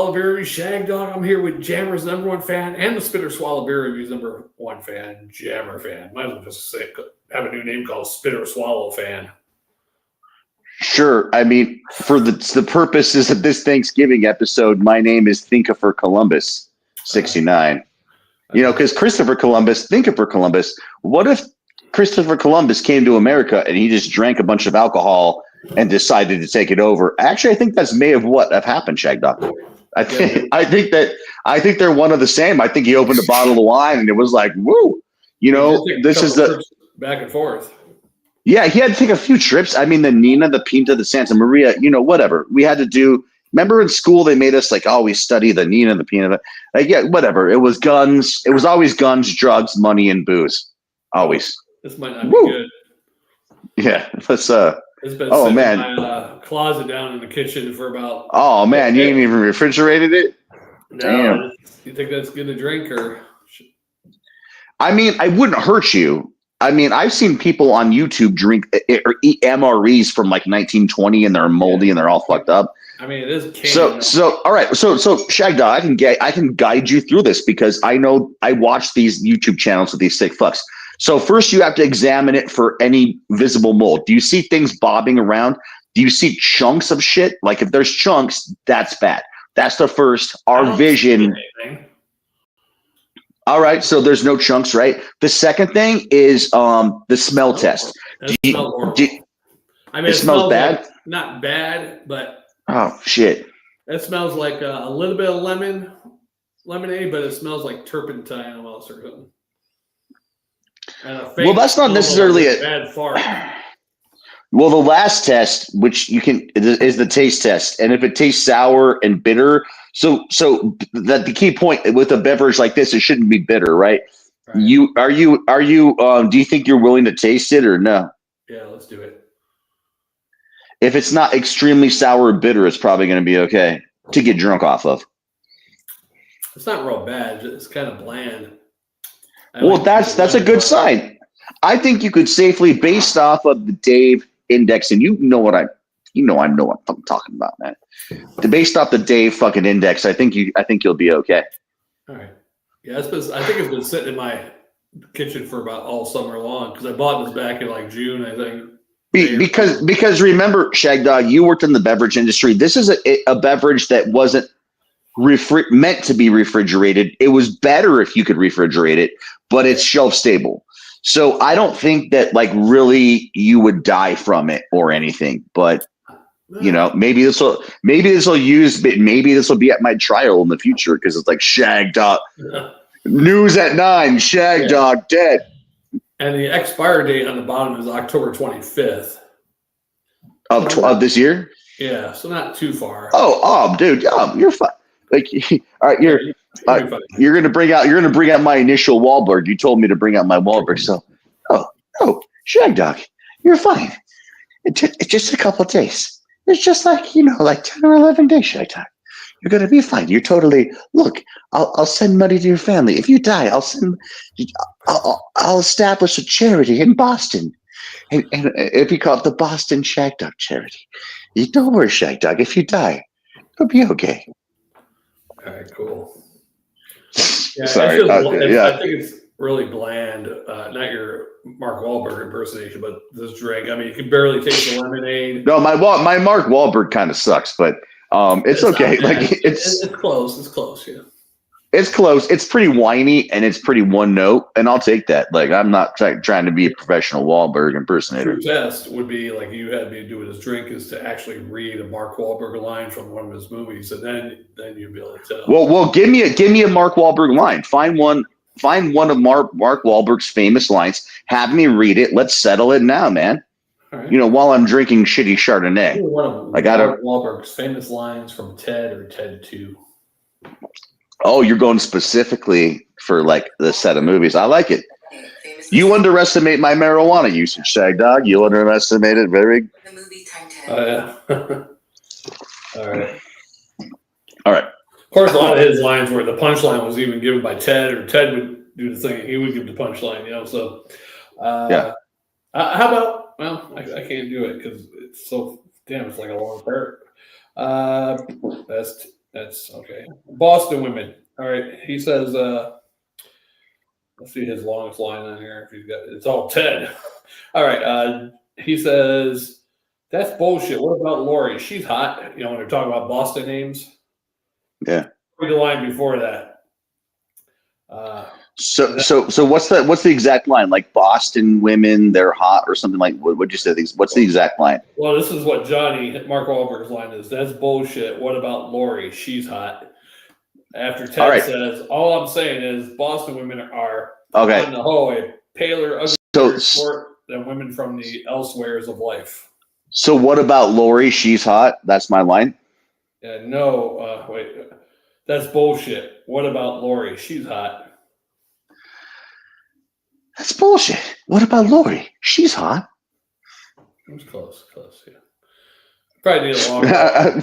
Swallow Beer Reviews, Shagdog. I'm here with Jammer's #1 fan and the Spitter Swallow Beer Reviews #1 fan, JammerFan. Might as well just have a new name called Spitter Swallow Fan. Sure. I mean, for the purposes of this Thanksgiving episode, my name is Thinkifer Columbus 69. Because Christopher Columbus, Thinkifer Columbus. What if Christopher Columbus came to America and he just drank a bunch of alcohol and decided to take it over? Actually, I think that's may have happened, Shagdog. I think they're one of the same. I think he opened a bottle of wine and it was like, woo. This is the back and forth. Yeah, he had to take a few trips. I mean, the Nina, the Pinta, the Santa Maria, whatever. We had to do. Remember in school, they made us we study the Nina, the Pinta. Whatever. It was guns. It was always guns, drugs, money, and booze. Always. This might not be good. Yeah. Let's, it's been sitting in my closet down in the kitchen for about. Oh, man. You ain't even refrigerated it? No, damn. You think that's good to drink or? I mean, I wouldn't hurt you. I mean, I've seen people on YouTube drink or eat MREs from 1920 and they're moldy and they're all fucked up. I mean, it is canned. So all right. So Shagdog, I can guide you through this because I know I watch these YouTube channels with these sick fucks. So first you have to examine it for any visible mold. Do you see things bobbing around? Do you see chunks of shit? Like if there's chunks, that's bad. That's the first. Our vision. All right, so there's no chunks, right? The second thing is the smell test. I mean, it smells bad? Not bad, but oh shit! It smells like a little bit of lemonade, but it smells like turpentine almost or something. Well, that's not necessarily a bad fart. Well, the last test, which you can, is the taste test, and if it tastes sour and bitter, so that the key point with a beverage like this, it shouldn't be bitter, right? Do you think you're willing to taste it or no? Yeah, let's do it. If it's not extremely sour or bitter, it's probably going to be okay to get drunk off of. It's not real bad. It's kind of bland. Well, that's a good sign. I think you could safely, based off of the Dave index, and I know what I'm talking about, man. Based off the Dave fucking index, I think you'll be okay. All right. Yeah, I think it's been sitting in my kitchen for about all summer long because I bought this back in June, I think. Because remember, Shagdog, you worked in the beverage industry. This is a beverage that wasn't meant to be refrigerated. It was better if you could refrigerate it, but it's shelf stable. So I don't think that really you would die from it or anything, but maybe this will be at my trial in the future because it's like Shagdog news at 9, Shagdog dead. And the expire date on the bottom is October 25th of this year. Yeah, so not too far. Oh, dude, you're fine. All right, you're gonna bring out my initial Wahlberg. You told me to bring out my Wahlberg. So, Shagdog, you're fine. It's just a couple of days. It's just 10 or 11 days, Shagdog. You're gonna be fine. You're totally look. I'll send money to your family. If you die, I'll establish a charity in Boston, and if you call it the Boston Shagdog Charity. You don't worry, Shagdog. If you die, it'll be okay. All right, cool. Yeah, Sorry. I think it's really bland. Not your Mark Wahlberg impersonation, but this drink. I mean, you can barely taste the lemonade. No, my Mark Wahlberg kind of sucks, but it's okay. It's close. It's close. Yeah. It's close. It's pretty whiny and it's pretty one note, and I'll take that. I'm not trying to be a professional Wahlberg impersonator. True test would be you had me do with his drink is to actually read a Mark Wahlberg line from one of his movies, and then you'd be able to tell. Well, give me a Mark Wahlberg line. Find one of Mark Wahlberg's famous lines. Have me read it. Let's settle it now, man. All right. While I'm drinking shitty Chardonnay. One of Mark Wahlberg's famous lines from Ted or Ted 2. Oh, you're going specifically for the set of movies. I like it. You underestimate my marijuana usage, Shagdog. You underestimate it very. The movie Time 10. Oh yeah. All right. Of course, a lot of his lines were the punchline was even given by Ted, or Ted would do the thing. He would give the punchline, So, yeah. How about? Well, I can't do it because it's so damn. It's like a long part. Best That's okay. Boston women. All right. He says, let's see his longest line on here. If he's got it's all Ted. All right. He says, that's bullshit. What about Lori? She's hot. You know, when they're talking about Boston names. Yeah. Read the line before that. So what's the exact line? Like Boston women, they're hot or something like what'd you say? What's the exact line? Well, this is what Mark Wahlberg's line is. That's bullshit. What about Lori? She's hot. After Ted says, all I'm saying is Boston women are on the whole a paler, uglier sport than women from the elsewheres of life. So what about Lori? She's hot. That's my line. Yeah, no, wait. That's bullshit. What about Lori? She's hot. That's bullshit. What about Lori? She's hot. It was close, yeah. Probably need a longer.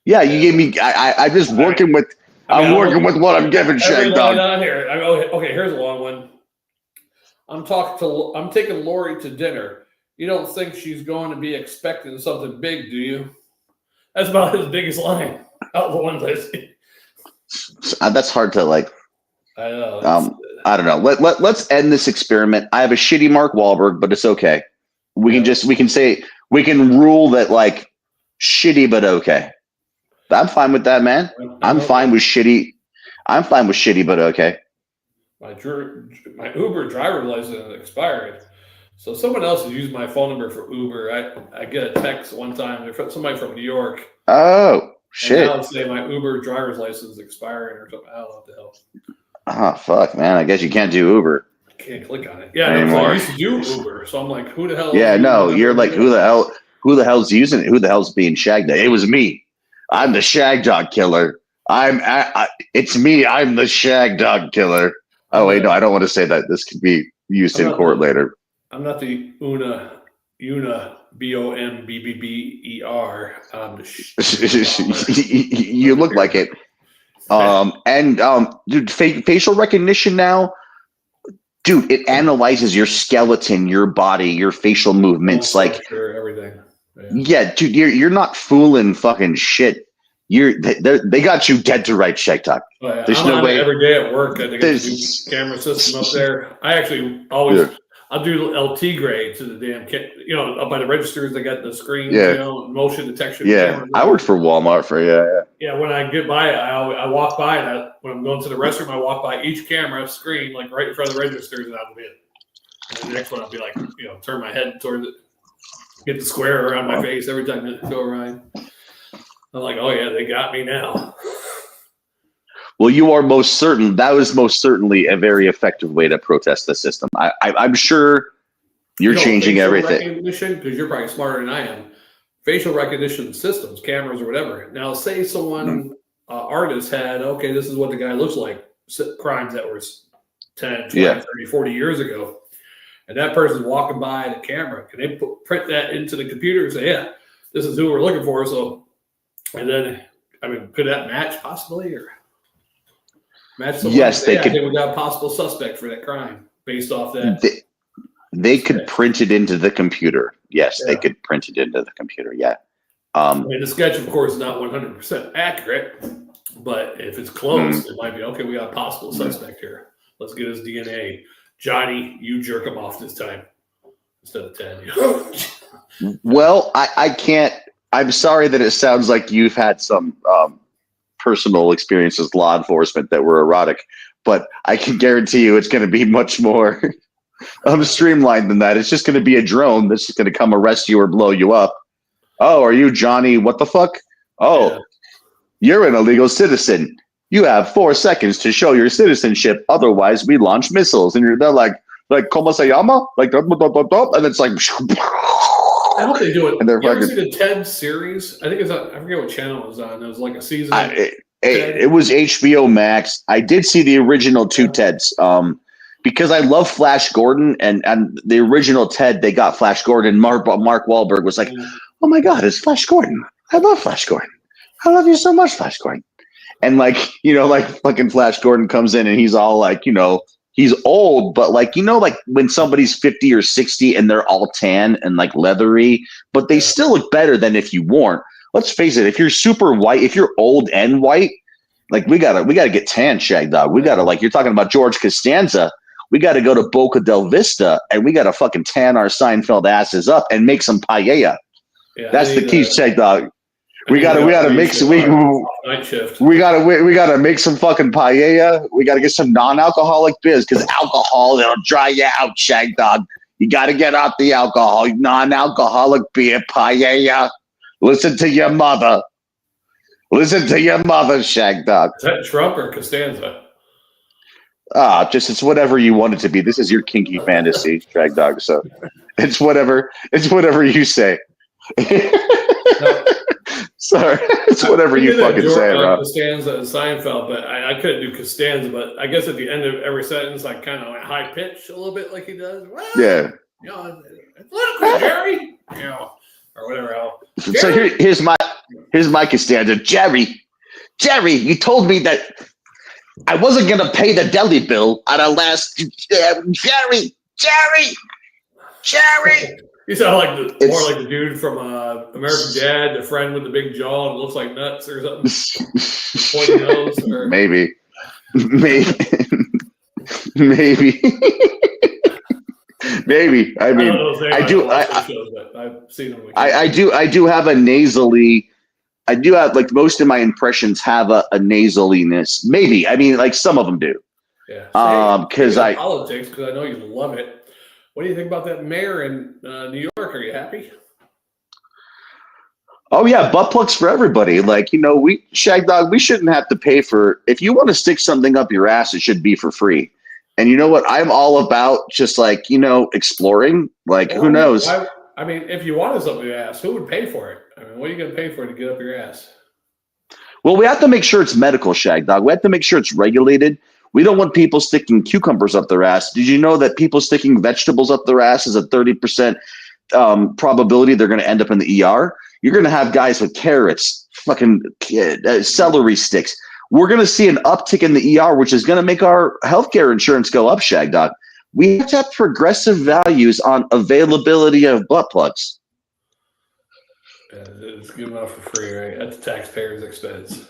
Yeah, you gave me. I'm just working with. I'm working with what I'm giving Shagdog. On here. Okay, here's a long one. I'm taking Lori to dinner. You don't think she's going to be expecting something big, do you? That's about his biggest line out of the ones I see. That's hard to like. I know. I don't know. Let's end this experiment. I have a shitty Mark Wahlberg, but it's okay. We can rule that like shitty but okay. I'm fine with that, man. I'm fine with shitty. I'm fine with shitty but okay. My Uber driver license expired, so someone else has used my phone number for Uber. I get a text one time from somebody from New York. Oh shit! And I'll say my Uber driver's license expiring or something. I don't know what the hell. Oh fuck, man! I guess you can't do Uber. I can't click on it. Yeah, anymore. I used to do Uber, so I'm like, who the hell? Yeah, no, you're like, who the hell? Who the hell's using it? Who the hell's being shagged? It was me. I'm the Shagdog killer. It's me. I'm the Shagdog killer. Oh wait, no, I don't want to say that. This could be used in court later. I'm not the Una BOMBBBER. You look like it. Dude, facial recognition now, dude, it analyzes your skeleton, your body, your facial movements, like everything. Yeah, dude, you're not fooling fucking shit. They got you dead to rights, Shagdog. Oh, yeah. There's I'm no on way. It every day at work. I think it's a new camera system up there. I actually always I'll do LT grade to the damn up by the registers. They got the screens, motion detection. Yeah, I worked for Walmart for Yeah, when I get by, I walk by and when I'm going to the restroom, I walk by each camera screen, like right in front of the registers, and I'll be it. And the next one, I'll be like, turn my head towards it, get the square around my face every time I go around. I'm like, oh yeah, they got me now. Well, you are most certain. That was most certainly a very effective way to protest the system. I'm sure you're changing everything. Because you're probably smarter than I am. Facial recognition systems, cameras or whatever. Now, say someone, artist had, this is what the guy looks like, crimes that were 10, 20, 30, 40 years ago. And that person's walking by the camera. Can they print that into the computer and say, yeah, this is who we're looking for? So, and then, could that match possibly? Or match someone? Yes, they could. We got a possible suspect for that crime based off that. They could print it into the computer. Yes, they could print it into the computer. Yeah. The sketch, of course, is not 100% accurate, but if it's close, it might be we got a possible suspect here. Let's get his DNA. Johnny, you jerk him off this time instead of Ted. Well, I can't. I'm sorry that it sounds like you've had some personal experiences with law enforcement that were erotic, but I can guarantee you it's going to be much more streamlined than that. It's just going to be a drone that's just going to come arrest you or blow you up. Oh, are you Johnny? What the fuck? Oh, you're an illegal citizen. You have 4 seconds to show your citizenship. Otherwise, we launch missiles. And they're like, ¿Cómo se llama? Like, and it's like. I hope they do it. And you ever see the Ted series? I think it's I forget what channel it was on. It was like a season. It was HBO Max. I did see the original 2 Teds. Because I love Flash Gordon and the original Ted, they got Flash Gordon. Mark Wahlberg was like, oh my God, it's Flash Gordon. I love Flash Gordon. I love you so much, Flash Gordon. And fucking Flash Gordon comes in and he's all like, he's old, but like when somebody's 50 or 60 and they're all tan and like leathery, but they still look better than if you weren't. let's face it, if you're super white, if you're old and white, like we gotta get tan, Shagdog. We gotta, like, you're talking about George Costanza. We gotta go to Boca del Vista and we gotta fucking tan our Seinfeld asses up and make some paella. Yeah, that's the key, Shagdog. We gotta make some. Night shift. We gotta make some fucking paella. We gotta get some non-alcoholic beers because alcohol, it'll dry you out, Shagdog. You gotta get out the alcohol. Non-alcoholic beer paella. Listen to your mother. Listen to your mother, Shagdog. Is that Trump or Costanza? Just it's whatever you want it to be. This is your kinky fantasy, Shagdog. So it's whatever you say. No. Sorry, it's whatever you fucking say, bro. Costanza and Seinfeld, but I couldn't do Costanza. But I guess at the end of every sentence, I kind of went high pitch a little bit, like he does. Well, yeah. You know, political, Jerry. You know, or whatever else. So here's my Costanza. Jerry, you told me that I wasn't gonna pay the deli bill on our last. Jerry. You sound like more like the dude from American Dad, the friend with the big jaw and looks like nuts or something. Pointy nose, or maybe. I mean, I've seen them. I do have a nasally. I do have, like, most of my impressions have a nasaliness. Maybe. I mean, like, some of them do. Yeah. Because politics, because I know you love it. What do you think about that mayor in New York? Are you happy? Oh yeah, butt plugs for everybody. Like, you know, Shagdog, we shouldn't have to pay for. If you want to stick something up your ass, it should be for free. And you know what? I'm all about just, like, you know, exploring. Like, who knows? I mean, if you wanted something to ass, who would pay for it? I mean, what are you going to pay for to get up your ass? Well, we have to make sure it's medical, Shagdog. We have to make sure it's regulated. We don't want people sticking cucumbers up their ass. Did you know that people sticking vegetables up their ass is a 30% probability they're going to end up in the ER? You're going to have guys with carrots, fucking celery sticks. We're going to see an uptick in the ER, which is going to make our healthcare insurance go up, Shagdog. We have to have progressive values on availability of butt plugs. It's given out for free, right? That's taxpayers' expense.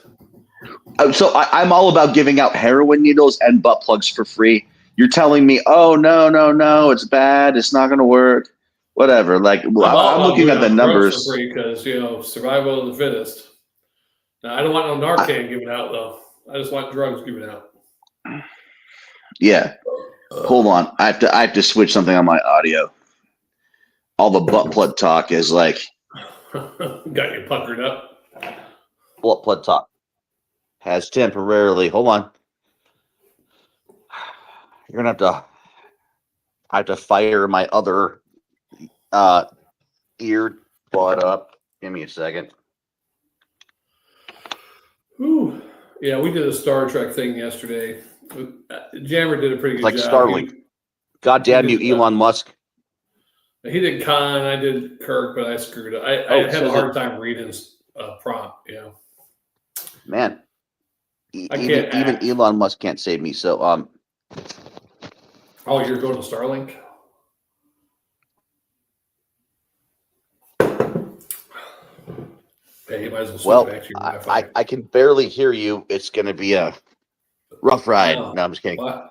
So I'm all about giving out heroin needles and butt plugs for free. You're telling me, oh, no, it's bad. It's not going to work. Whatever. Like, I'm looking at the numbers. For free because, you know, survival of the fittest. Now, I don't want no Narcan given out, though. I just want drugs given out. Yeah. Hold on. I have to switch something on my audio. All the butt plug talk is like. Got you puckered up. Butt plug talk has temporarily. Hold on. You're gonna I have to fire my other ear bud up. Give me a second. Ooh. Yeah, we did a Star Trek thing yesterday. Jammer did a pretty good job. Like Starlink. God damn you, Elon Musk. He did Khan, I did Kirk, but I screwed up. I had a hard time reading prompt, you know. Man. Even Elon Musk can't save me. So oh, you're going to Starlink? Hey, you might as well switch back to your Wi-Fi. I can barely hear you. It's gonna be a rough ride. No, I'm just kidding. What?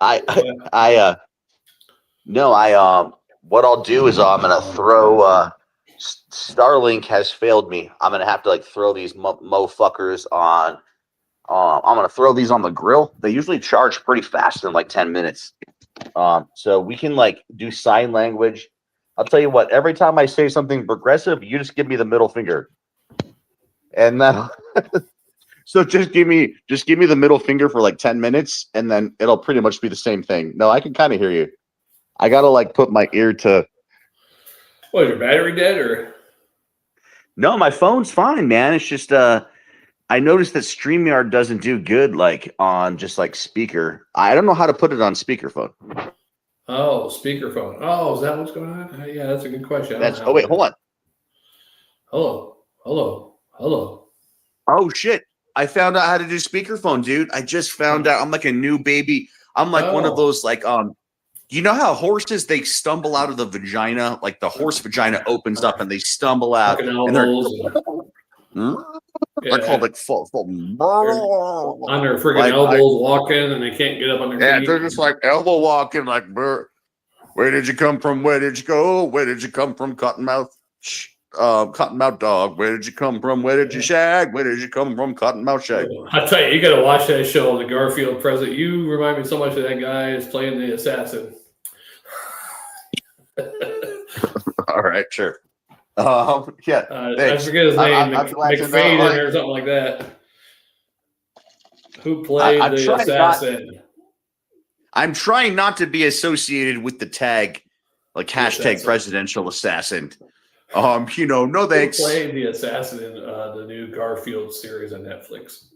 What I'll do is I'm gonna throw Starlink has failed me. I'm gonna have to, like, throw these moffuckers on. I'm gonna throw these on the grill. They usually charge pretty fast in like 10 minutes. So we can, like, do sign language. I'll tell you what. Every time I say something progressive, you just give me the middle finger, and then so just give me the middle finger for like 10 minutes, and then it'll pretty much be the same thing. No, I can kind of hear you. I gotta, like, put my ear to. What, is your battery dead or? No, my phone's fine, man. It's just I noticed that StreamYard doesn't do good, like, on just, like, speaker. I don't know how to put it on speakerphone. Oh, speakerphone. Oh, is that what's going on? Yeah, that's a good question. Oh wait, hold on. Hello. Oh shit! I found out how to do speakerphone, dude. I just found out. I'm like a new baby. I'm like one of those, like, you know how horses, they stumble out of the vagina, like the horse vagina opens up and they stumble out, and they're They're called like full on their freaking elbows walking, and they can't get up on their feet. Yeah, they're just like elbow walking, like, where did you come from? Where did you go? Where did you come from, Cottonmouth? Cottonmouth dog. Where did you come from? Where did you shag? Where did you come from, Cottonmouth shag? I tell you, you got to watch that show, the Garfield present. You remind me so much of that guy is playing the assassin. All right, sure. Yeah, I forget his name, McFadden or something like that. Who played the assassin? I'm trying not to be associated with the tag, like hashtag presidential assassin. No thanks. Who played the assassin in the new Garfield series on Netflix?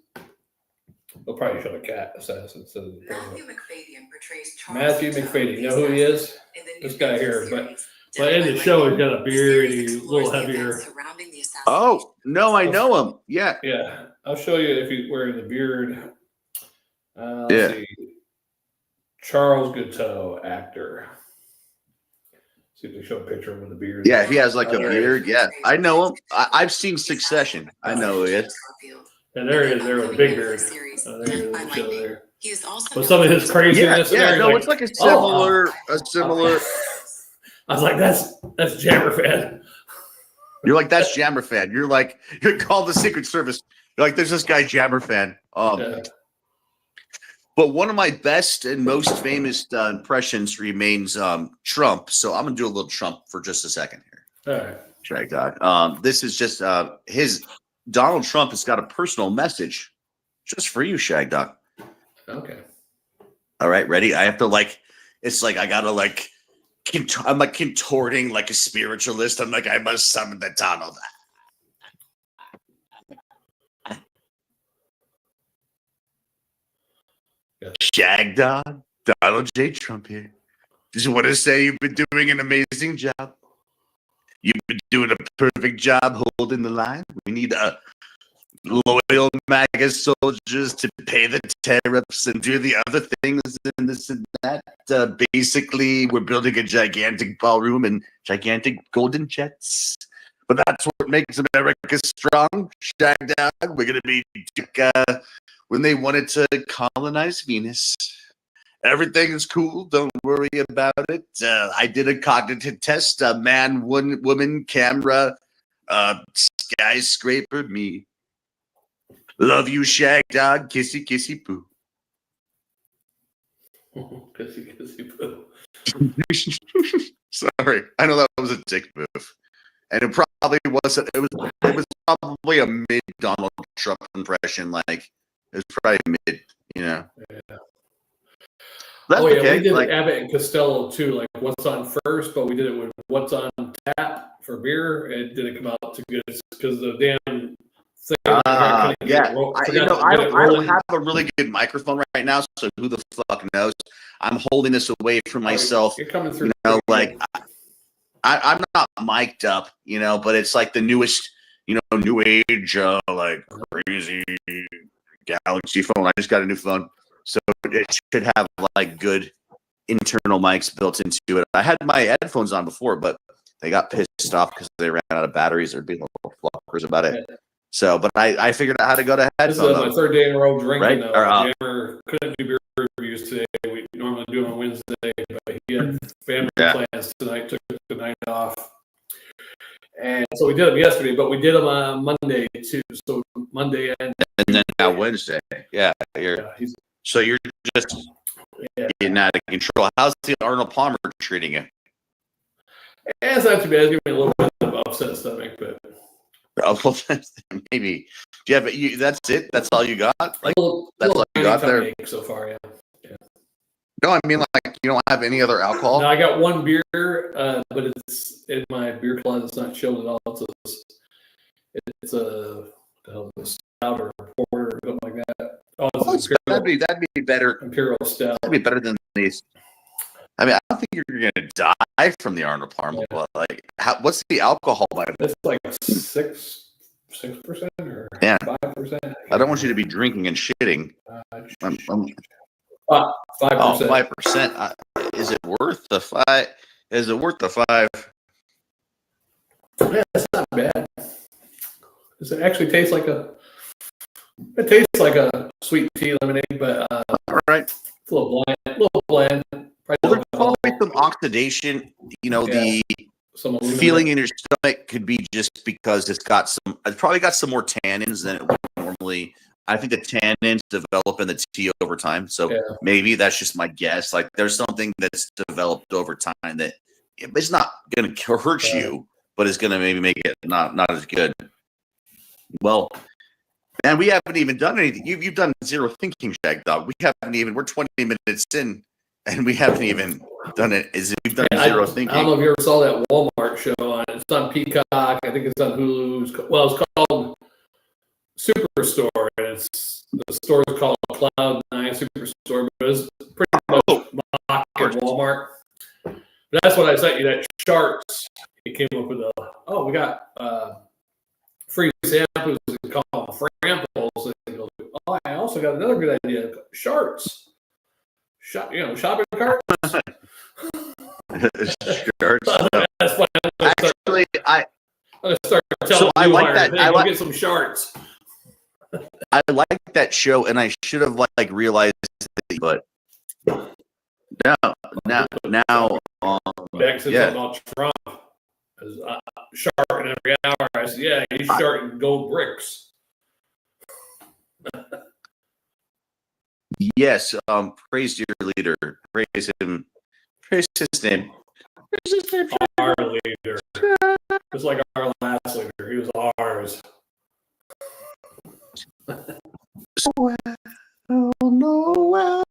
They'll probably show a cat assassin. Matthew McFadden portrays Matthew McFadden. You know who he is? This guy here, but in the show, he's got a beard. He's a little heavier. Oh, no, I know him. Yeah. Yeah. I'll show you if he's wearing the beard. Let's see. Charles Guiteau, actor. See if they show a picture of him with the beard. Yeah, he has like a beard. Yeah, I know him. I've seen Succession. I know who he is. And there he is there with a big beard. There he is in the show there. But some of his craziness. Yeah, no, it's like a similar. I was like, that's JammerFan. You're like, that's JammerFan. You're called the Secret Service. You're like, there's this guy JammerFan. But one of my best and most famous impressions remains Trump. So I'm gonna do a little Trump for just a second here. All right, Shagdog. This is just his Donald Trump has got a personal message just for you, Shagdog. Okay. All right, ready? I have to it's like I gotta I'm like contorting like a spiritualist. I'm like, I must summon the Donald. Shagdog, Donald J. Trump here. Just want to say you've been doing an amazing job. You've been doing a perfect job holding the line. We need loyal MAGA soldiers to pay the tariffs and do the other things and this and that. Basically, we're building a gigantic ballroom and gigantic golden jets. But that's what makes America strong. Shagdog, we're going to be when they wanted to colonize Venus. Everything is cool. Don't worry about it. I did a cognitive test. Man, woman, camera, skyscraper, me. Love you, Shagdog. Kissy, kissy, poo. Kissy, kissy, poo. Sorry, I know that was a dick move, and it probably wasn't. It was probably a mid Donald Trump impression. Like it was probably mid, Yeah. That's we okay. did Abbott and Costello too. Like what's on first, but we did it with what's on tap for beer. It didn't come out too good because the damn. I don't have a really good microphone right now, so who the fuck knows? I'm holding this away from myself. You're coming through. I'm not mic'd up, but it's like the newest, new age, like crazy Galaxy phone. I just got a new phone, so it should have like good internal mics built into it. I had my headphones on before, but they got pissed off because they ran out of batteries. They're being little fuckers about it. So, but I figured out how to go to headphones. This is my third day in a row drinking. Right? Jammer couldn't do beer reviews today. We normally do them on Wednesday, but he had family plans tonight. Took the night off, and so we did them yesterday. But we did them on Monday too. So Monday and then now Wednesday. Yeah, you're just getting out of control. How's the Arnold Palmer treating you? It's not too bad. It's giving me a little bit of upset stomach, but. Maybe. Do you have that's it? That's all you got? Like that's all you got there so far, yeah. No, I mean like you don't have any other alcohol? No, I got one beer, but it's in my beer closet. It's not chilled at all. It's a stout or a porter or something like that. That'd be better. Imperial stout. That'd be better than these. I mean, I don't think you're gonna die from the Arnold Palmer, but like, what's the alcohol by it? It's like 6% or 5%. I don't want you to be drinking and shitting. 5%. 5%. Is it worth the 5? Is it worth the 5? Yeah, it's not bad. Does it actually taste like a? It tastes like a sweet tea lemonade, but All right. it's a little bland. A little bland. Well, there's probably some oxidation. You know, Yeah. Some feeling in your stomach could be just because it's probably got some more tannins than it would normally. I think the tannins develop in the tea over time. So maybe that's just my guess. Like there's something that's developed over time that it's not going to hurt you, but it's going to maybe make it not as good. Well, man, we haven't even done anything. You've done zero thinking, Shagdog. We're 20 minutes in and we haven't even done it. We've done zero thinking. I don't know if you ever saw that Walmart show on. It's on Peacock. I think it's on Hulu. Well, it's called Superstore, and the store is called Cloud9 Superstore, but it's pretty much mocking Walmart. That's what I sent you. That Sharks. He came up with we got free samples. We call them framples. And he goes, I also got another good idea. Sharks. Shopping carts. Shirts. That's what Actually, I'm gonna start telling so I like that. I like get some sharks. I like that show, and I should have realized it, but now, Back to about Trump, sharking every hour. I said, yeah, he's sharking gold bricks. Yes, praise your leader, praise him, praise his name. Our leader, just like our last leader, he was ours. Noel,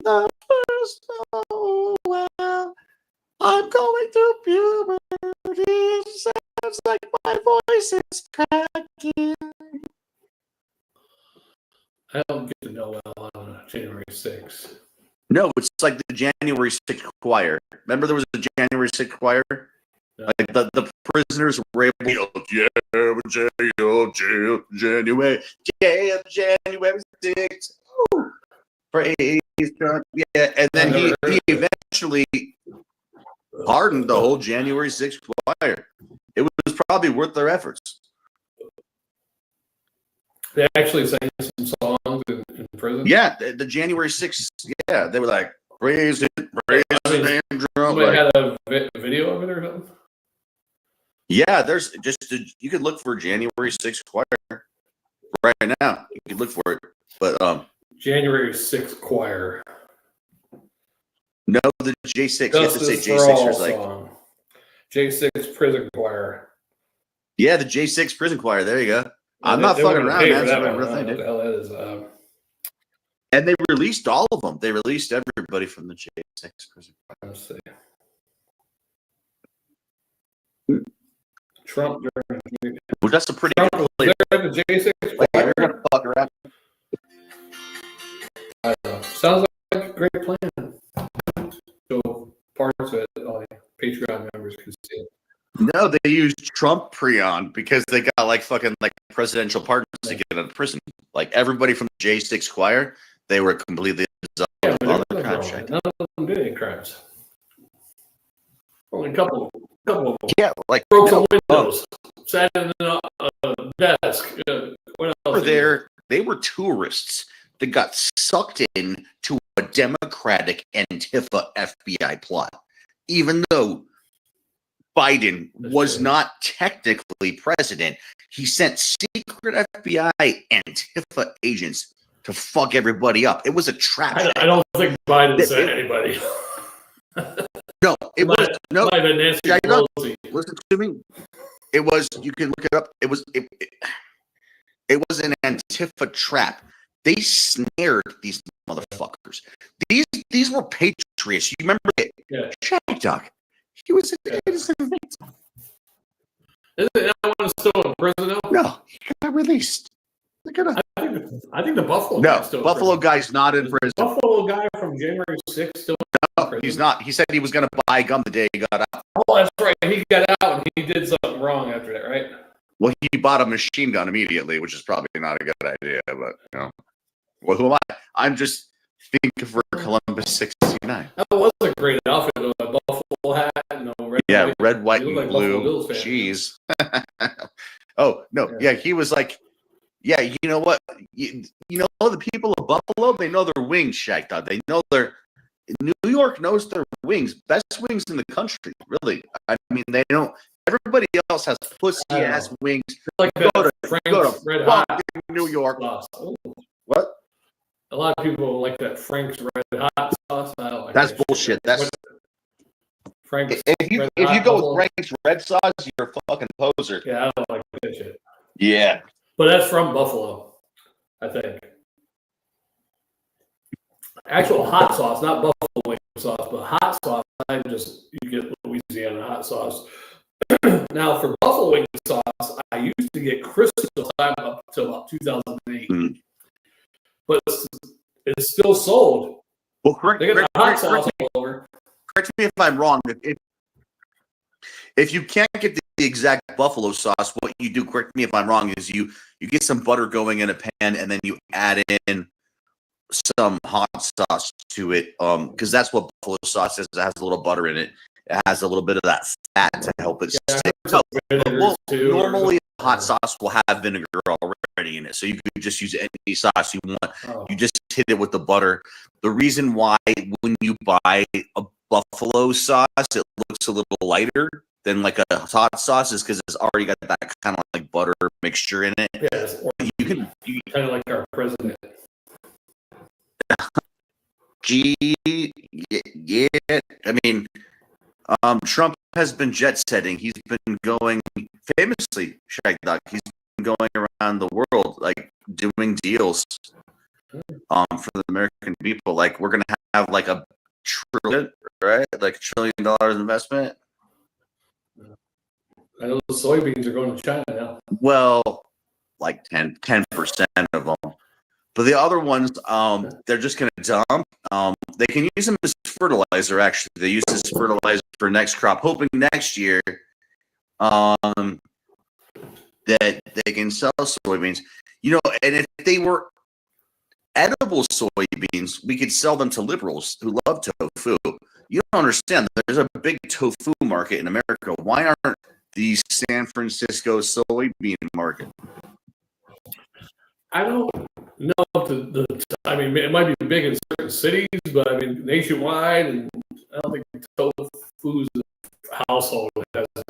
the first Noel, I'm going through puberty. Sounds like my voice is cracking. I don't get to Noel on January 6th. No, it's like the January 6th choir. Remember there was a January 6th choir? Yeah. Like the prisoners were able to January 6th. Praise God. Yeah, and then he eventually pardoned the whole January 6th choir. It was probably worth their efforts. They actually sang some songs in prison. Yeah, the January 6th. Yeah, they were like, praise it, praise it, and drum. Somebody had a video of it or something? Yeah, there's you could look for January 6th choir right now. You could look for it, but January 6th choir. no, the J6. You have to say J6 or like J6 prison choir. Yeah, the J6 prison choir. There you go. I'm not fucking around, man. That's a real thing, dude. What the hell that is? And they released all of them. They released everybody from the J6 prison choir. Let's see. Trump during. Well, that's a pretty Trump good was there at the J6 choir. You're gonna fuck around. Sounds like a great plan. So parts of it, all the Patreon members can see it. No, they used Trump Prion because they got fucking presidential pardons to get out of prison. Like everybody from the J6 choir, they were completely absolved of all their crimes. None of them did any crimes. Only a couple of them. Yeah, broke some windows, sat in a desk. What else? They were tourists that got sucked in to a Democratic Antifa FBI plot, even though Biden was not technically president. He sent secret FBI Antifa agents to fuck everybody up. It was a trap. I don't think Biden sent anybody. No, it was no. Nancy Pelosi. Listen to me. It was. You can look it up. It was. It was an Antifa trap. They snared these motherfuckers. These were patriots. You remember it? Yeah. Shagdog. He was an innocent victim. Isn't that one still in prison now? No, he got released. I think the Buffalo guy's still Buffalo in prison. guy's not in prison. Buffalo guy from January 6th still in prison. He's not. He said he was going to buy gum the day he got out. Oh, that's right. He got out and he did something wrong after that, right? Well, he bought a machine gun immediately, which is probably not a good idea. But well, who am I? I'm just thinking for Columbus 69. That was a great outfit. A buffalo hat, red, red, white, you and look like blue. Buffalo Bills fan. Jeez. Oh no, yeah, he was like, yeah, you know what? You know the people of Buffalo, they know their wings, Shagdog. They know their New York knows their wings, best wings in the country. Really, I mean, they don't. Everybody else has pussy ass wings. Like Go to Frank's Red Hot fucking New York. sauce. Ooh. What? A lot of people like that Frank's Red Hot sauce. I don't like That's that bullshit. shit. That's Frank's if you Red go Hot with Frank's red sauce, you're a fucking poser. Yeah, I don't like that shit. Yeah. But that's from Buffalo, I think. Actual hot sauce, not Buffalo wing sauce, but hot sauce. You get Louisiana hot sauce. Now for Buffalo wing sauce, I used to get Crystal time up to about 2008, but it's still sold. Well, correct. They got the hot sauce all over. Correct me if I'm wrong. If you can't get the exact buffalo sauce, what you do, correct me if I'm wrong, is you get some butter going in a pan and then you add in some hot sauce to it. Because that's what buffalo sauce is. It has a little butter in it. It has a little bit of that fat to help it stick. Normally, hot sauce will have vinegar already in it, so you could just use any sauce you want. You just hit it with the butter. The reason why when you buy a buffalo sauce, it looks a little lighter than like a hot sauce is because it's already got that kind of like butter mixture in it. Yes, You can kind of like our president. Yeah. I mean, Trump has been jet setting. He's been going famously, Shagdog. He's been going around the world, like doing deals, for the American people. Like we're gonna have like a trillion, right? Like $1 trillion investment. I know the soybeans are going to China now. Well, like 10% of them. But the other ones, they're just going to dump. They can use them as fertilizer, actually. They use this fertilizer for next crop, hoping next year that they can sell soybeans. You know, and if they were edible soybeans, we could sell them to liberals who love tofu. You don't understand. There's a big tofu market in America. Why aren't the San Francisco soybean market? I don't know. I mean, it might be big in certain cities, but I mean, nationwide, and I don't think tofu is a household.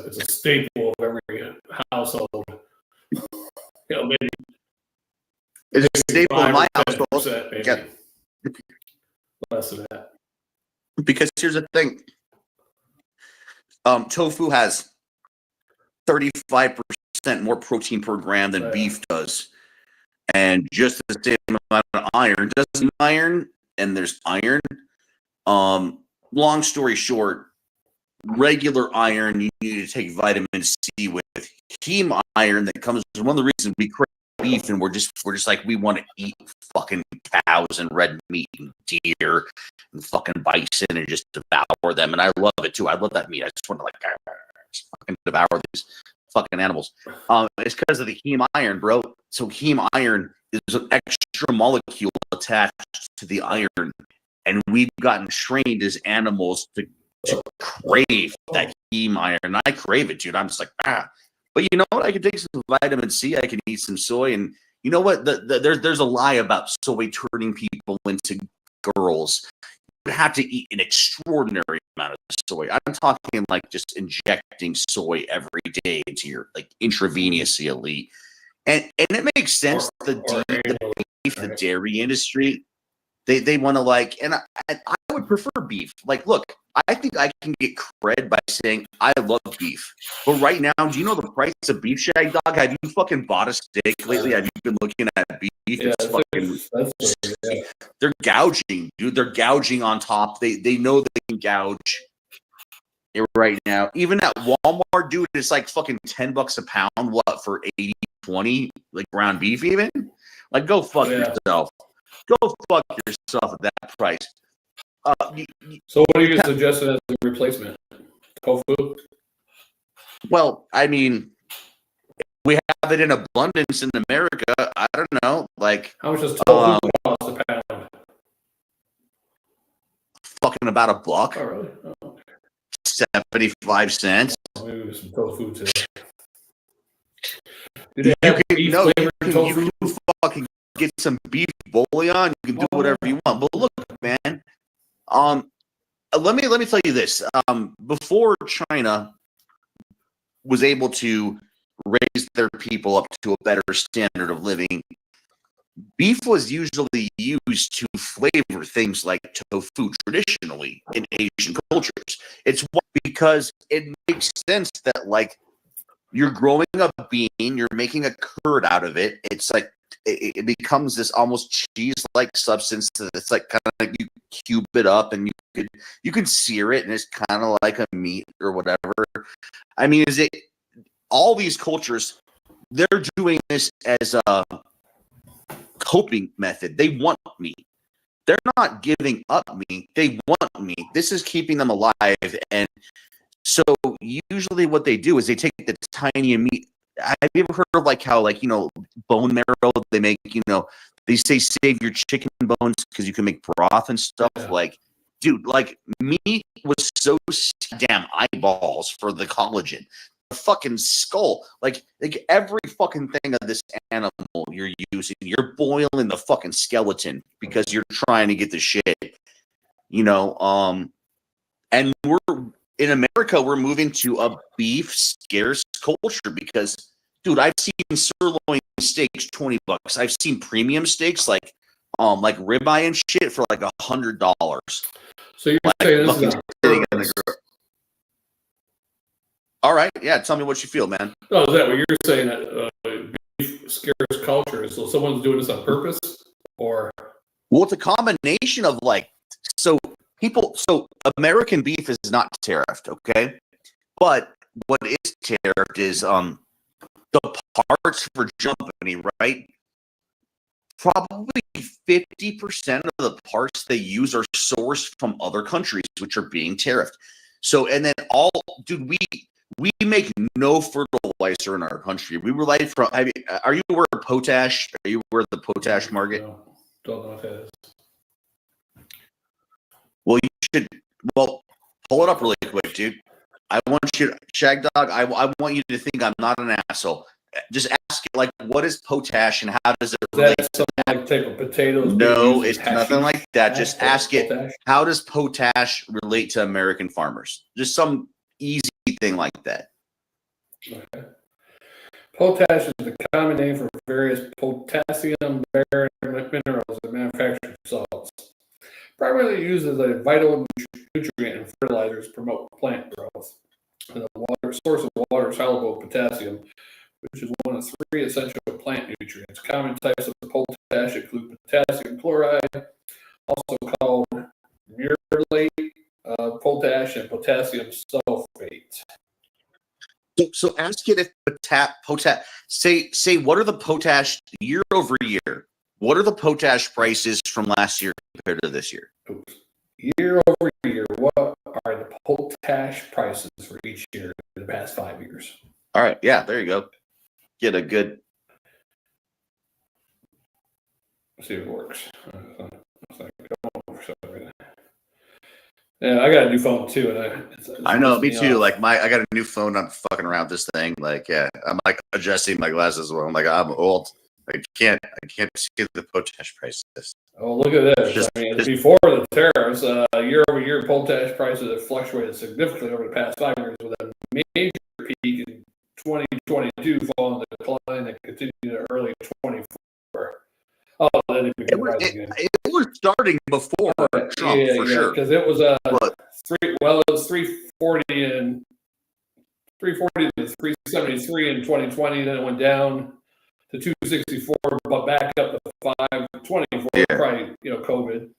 It's a staple of every household. You know, maybe it's a staple in my household. Yeah. Less than that. Because here's the thing. Tofu has 35% more protein per gram than beef does. And just the same amount of iron. Doesn't iron, and there's iron. Long story short, regular iron you need to take vitamin C with. Heme iron that comes one of the reasons we crave beef, and we're just like we want to eat fucking cows and red meat and deer and fucking bison and just devour them. And I love it too. I love that meat. I just want to just fucking devour these fucking animals. It's because of the heme iron, bro. So heme iron is an extra molecule attached to the iron, and we've gotten trained as animals to crave that heme iron. I crave it, dude. I'm just like, But you know what? I can take some vitamin C. I can eat some soy, and you know what? There's a lie about soy turning people into girls. You have to eat an extraordinary amount of soy. I'm talking like just injecting soy every day into your intravenously, and it makes sense. The beef, the dairy industry, they want to and I would prefer beef. Like, look, I think I can get cred by saying I love beef. But right now, do you know the price of beef, Shagdog? Have you fucking bought a steak lately? Have you been looking at beef? Yeah, they're gouging, dude. They're gouging on top. They know they can gouge it right now. Even at Walmart, dude, it's like fucking $10 a pound. What, for 80-20? Like ground beef even? Like, go fuck yourself. Go fuck yourself at that price. So what are you suggesting as a replacement? Tofu? Well, I mean, we have it in abundance in America. I don't know. Like, how much does tofu cost a pound? Fucking about $1. Oh, really? Oh. 75 cents. Maybe some tofu today. Do they have beef flavored you tofu? can fucking get some beef bouillon. You can do whatever you want. But look, man, let me tell you this. Before China was able to raise their people up to a better standard of living, beef was usually used to flavor things like tofu traditionally in Asian cultures. It's because it makes sense that, like, you're growing a bean, you're making a curd out of it. It's like it becomes this almost cheese-like substance. It's like kind of like you cube it up, and you could sear it, and it's kind of like a meat or whatever. I mean, all these cultures, they're doing this as a coping method. They want meat. They're not giving up meat. They want meat. This is keeping them alive. And so usually what they do is they take the tiny meat. Have you ever heard of like how, like, bone marrow, they make, they say save your chicken bones because you can make broth and stuff. Yeah. Like, dude, like, meat was so damn eyeballs for the collagen. The fucking skull, like every fucking thing of this animal you're using, you're boiling the fucking skeleton because you're trying to get the shit, and we're in America, we're moving to a beef scarce culture because, dude, I've seen sirloin steaks $20. I've seen premium steaks like ribeye and shit for like $100. So you're saying this is sitting in the grill. All right, yeah. Tell me what you feel, man. Oh, is that what you're saying? That beef scarce culture? So someone's doing this on purpose, or? Well, it's a combination of so American beef is not tariffed, okay? But what is tariffed is the parts for Germany, right? Probably 50% of the parts they use are sourced from other countries, which are being tariffed. So, and then we make no fertilizer in our country. We rely from. Are you aware of potash? Are you aware of the potash market? No, don't know what that is. Well, you should. Well, pull it up really quick, dude. I want you, Shagdog. I want you to think I'm not an asshole. Just ask it, like, what is potash and how does it relate? Is that something like type of potatoes? No, it's nothing like that. Just ask it. Potash? How does potash relate to American farmers? Just some easy thing like that. Okay. Potash is the common name for various potassium-bearing minerals and manufactured salts. Primarily used as a vital nutrient in fertilizers to promote plant growth. And the source of water is soluble potassium, which is one of three essential plant nutrients. Common types of potash include potassium chloride, also called murylate, potash, and potassium sulfate. So ask it if potash. Say what are the potash year over year? What are the potash prices from last year compared to this year? Year over year, what are the potash prices for each year in the past 5 years? All right, yeah, there you go. Get a good. Let's see if it works. Yeah, I got a new phone too, and I know, me too. Like I got a new phone. I'm fucking around with this thing. Like, yeah, I'm like adjusting my glasses. Well, I'm like, I'm old. I can't see the potash prices. Oh, look at this! Before the tariffs, year over year, potash prices have fluctuated significantly over the past 5 years, with a major peak in 2022, following the decline that continued in early 24. Oh, then it was starting before Trump, for sure. Because it was it was 340 and 340 to 373 in 2020. Then it went down to 264, but back up to 524. Yeah. Probably COVID.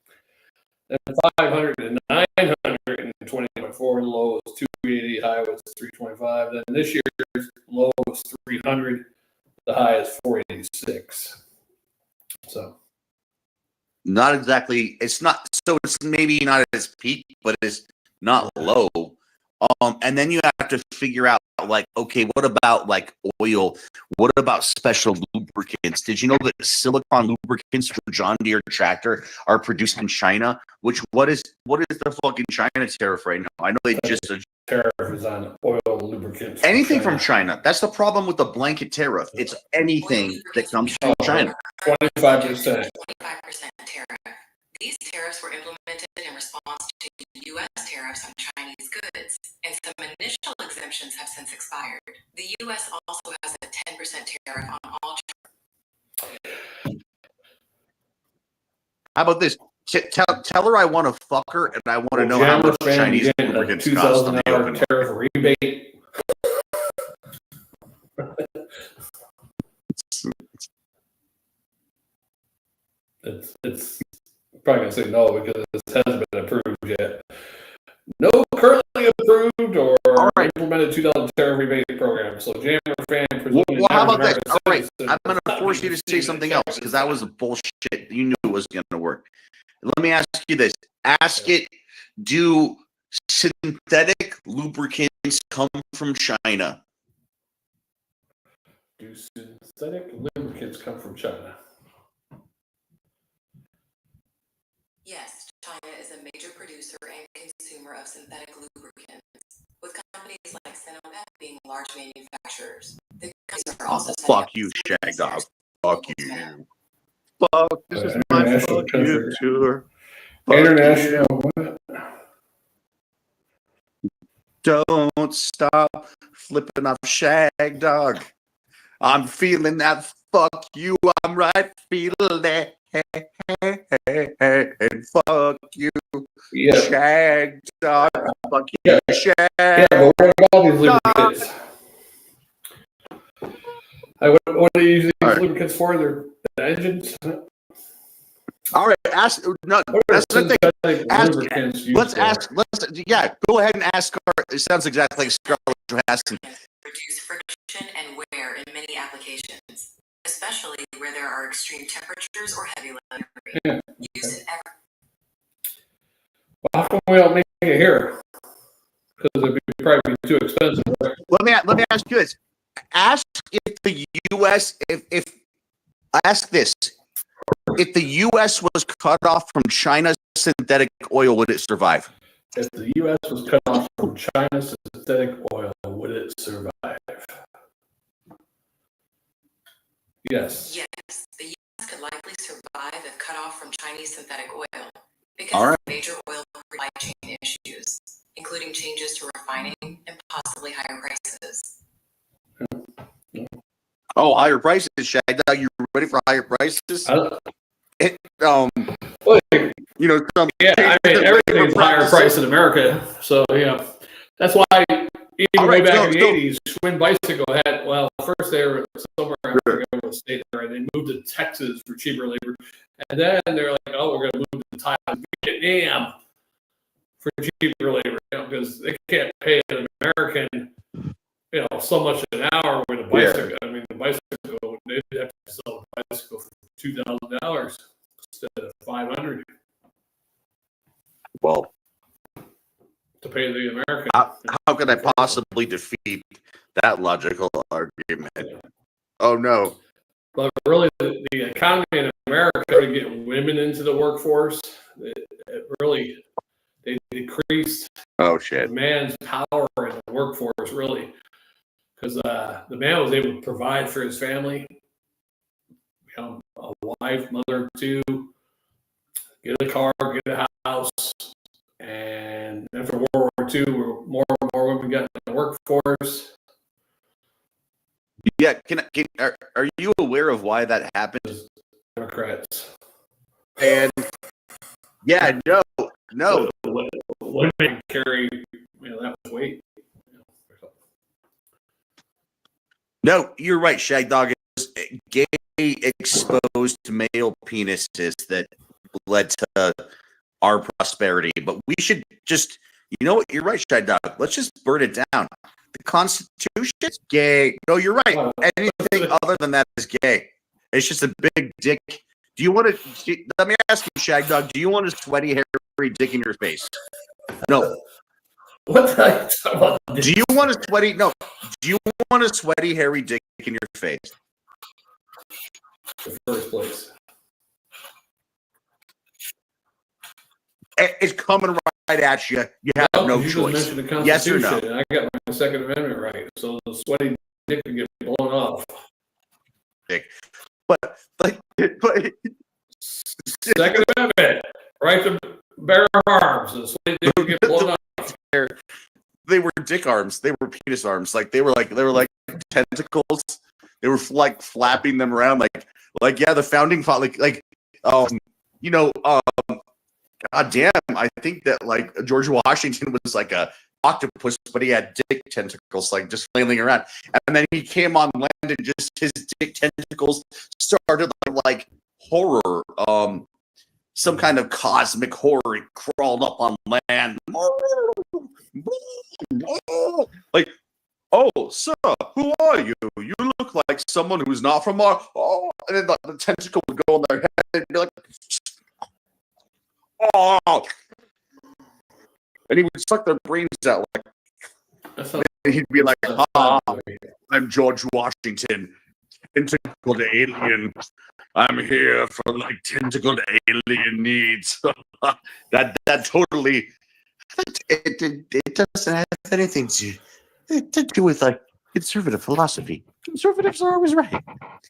Then 500 and 900 in 2024. Low was 280, high was 325. Then this year's low was 300. The high is 486. So, not exactly. It's not. So it's maybe not at its peak, but it's not low. And then you have to figure out, like, okay, what about like oil? What about special lubricants? Did you know that silicone lubricants for John Deere tractor are produced in China? What is the fucking China tariff right now? I know they just tariff is on oil lubricants. Anything from China. That's the problem with the blanket tariff. It's anything that comes from China. 25%. 25% tariff. These tariffs were implemented in response to U.S. tariffs on Chinese goods, and some initial exemptions have since expired. The U.S. also has a 10% tariff on all. How about this? Tell her I want to fuck her and I want to know how much Chinese lubricants cost on the open tariff rebate. It's probably gonna say no because this hasn't been approved yet. No currently approved or implemented 2000 tariff rebate program. So JammerFan. Well, how about this? All right, I'm going to force you to say something else because that was bullshit. You knew it was going to work. Let me ask you this. Ask it, do synthetic lubricants come from China? Do synthetic lubricants come from China? Yes, China is a major producer and consumer of synthetic lubricants, with companies like Sinopec being large manufacturers. The companies are also Fuck you, Shagdog. Fuck you. Fuck, this is my fuck you tour. International. Don't stop flipping off Shagdog. I'm feeling that fuck you. I'm right feeling that. And fuck you, Shagdog. Fuck you, Shagdog. Yeah, but what about these lubricants? What do you use these lubricants for? They're the engines. All right, ask. No, that's the thing. Ask. Go ahead and ask her. It sounds exactly like Scarlett Johansson. Reduce friction and wear in many applications, especially where there are extreme temperatures or heavy machinery. Yeah. Use it ever. Well, how come we don't make it here? Because it'd probably be too expensive. Let me ask you this. Ask if the U.S. Ask this. If the U.S. was cut off from China's synthetic oil, would it survive? If the U.S. was cut off from China's synthetic oil, would it survive? Yes. Yes, the U.S. could likely survive if cut off from Chinese synthetic oil because of major oil supply chain issues, including changes to refining and possibly higher prices. Oh, higher prices, Shagdog. You ready for higher prices? Well, you know, I mean, everything's higher price in America. So, that's why even way back in the 80s, Schwinn Bicycle had, first they were somewhere, I forget what state they were, they moved to Texas for cheaper labor. And then they're like, oh, we're going to move to Thailand, Vietnam for cheaper labor, because they can't pay an American, so much an hour with a bicycle. Yeah. I mean, the bicycle, they'd have to sell a bicycle for $2,000 instead of $500. Well, to pay the American. How could I possibly defeat that logical argument? Yeah. Oh no! But really, the economy in America to get women into the workforce, it really they decreased. Oh shit! Man's power in the workforce really, because the man was able to provide for his family, a wife, mother, two, get a car, get a house. And after World War II, more and more women got in the workforce. Yeah, are you aware of why that happened? Democrats. And yeah, no. Women carry, that was weight. No, you're right, Shagdog. It was gay exposed male penises that led to our prosperity, but we should just, you're right, Shagdog. Let's just burn it down. The Constitution's gay. No, you're right. Anything other than that is gay. It's just a big dick. Do you want to? Let me ask you, Shagdog. Do you want a sweaty, hairy dick in your face? No. What the heck? Do you want a sweaty? No. Do you want a sweaty, hairy dick in your face? In the first place. It's coming at you. You have no you choice. just mentioned the Yes or no? Constitution, and I got my Second Amendment right, so the sweaty dick can get blown off. But Second Amendment, right to bear arms. The sweaty dick can get blown off. they were dick arms. They were penis arms. They were like tentacles. They were like flapping them around. Like yeah, the founding father. God damn, I think that like George Washington was like a octopus, but he had dick tentacles like just flailing around. And then he came on land and just his dick tentacles started like horror, some kind of cosmic horror. He crawled up on land. Like, oh, sir, who are you? You look like someone who's not from our. Oh, and then the tentacle would go on their head and be like, oh, and he would suck their brains out like. And he'd be like, I'm George Washington, tentacled alien. I'm here for like tentacled alien needs. that totally. It doesn't have anything to do with like conservative philosophy. Conservatives are always right.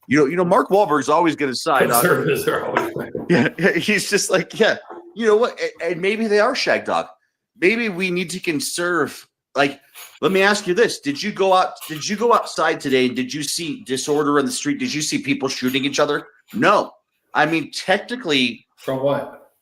You know, Mark Wahlberg's always going to side on. Conservatives are always right. Yeah, he's just like, yeah, you know what? And maybe they are Shagdog. Maybe we need to conserve. Like, let me ask you this: Did you go outside today? And did you see disorder in the street? Did you see people shooting each other? No. I mean, technically, From what?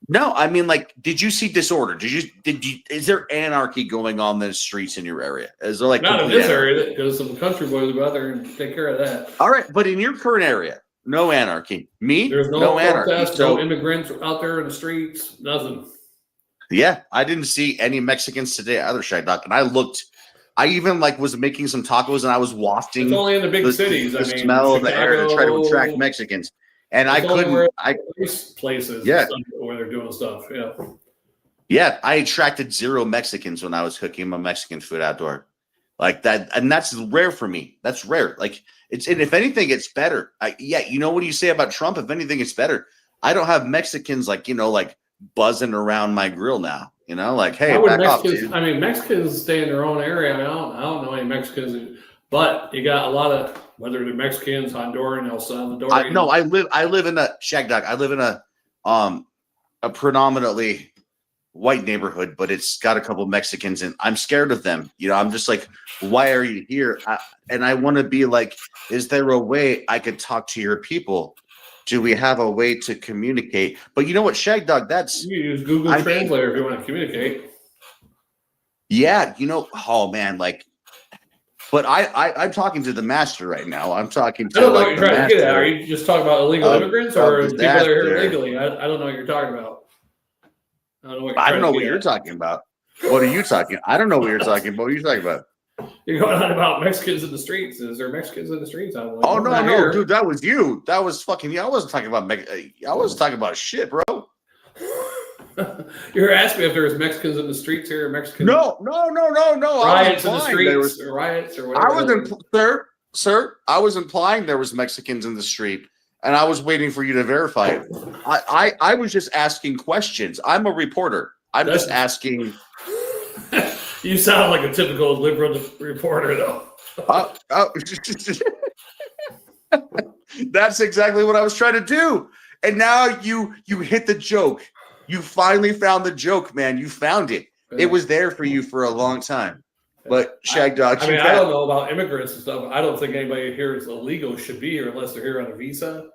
no, I mean, like, did you see disorder? Is there anarchy going on in the streets in your area? Is there like Not in this area, because some country boys will go out there and take care of that. All right, but in your current area, no anarchy. There's no anarchy. protest, no immigrants out there in the streets, nothing. Yeah, I didn't see any Mexicans today either, Shagdog. And I even like was making some tacos and I was wafting. It's only in the big cities. The smell of the air to try to attract Mexicans. And I couldn't. Places, yeah, where they're doing stuff. Yeah, yeah. I attracted 0 Mexicans when I was cooking my Mexican food outdoor, like that, and that's rare for me. That's rare. Like and if anything, it's better. You know what do you say about Trump? If anything, it's better. I don't have Mexicans like buzzing around my grill now. Like hey, back off, dude. I mean, Mexicans stay in their own area. I mean, I don't know any Mexicans, but you got a lot of. Whether they're Mexicans, Honduran, El Salvador. I live in a Shagdog. I live in a predominantly white neighborhood, but it's got a couple Mexicans, and I'm scared of them. I'm just like, why are you here? And I want to be like, is there a way I could talk to your people? Do we have a way to communicate? But you know what, Shagdog? You use Google Translator if you want to communicate. Yeah, oh man, like. But I'm talking to the master right now. I'm talking to. I don't know what you're trying to get at. Are you just talking about illegal immigrants or people that are here illegally? I don't know what you're talking about. I don't know what you're talking about. What are you talking? I don't know what you're talking about. What are you talking about? You're going on about Mexicans in the streets. Is there Mexicans in the streets? Oh no, dude, that was you. That was fucking you. I wasn't talking about I wasn't talking about shit, bro. You're asking me if there's Mexicans in the streets here, Mexicans. No. Riots in the streets, riots or whatever. Sir. I was implying there was Mexicans in the street, and I was waiting for you to verify it. I was just asking questions. I'm a reporter. I'm just asking. You sound like a typical liberal reporter, though. That's exactly what I was trying to do, and now you hit the joke. You finally found the joke, man. You found it. It was there for you for a long time. But Shagdog, I don't know about immigrants and stuff. I don't think anybody here is illegal should be here unless they're here on a visa.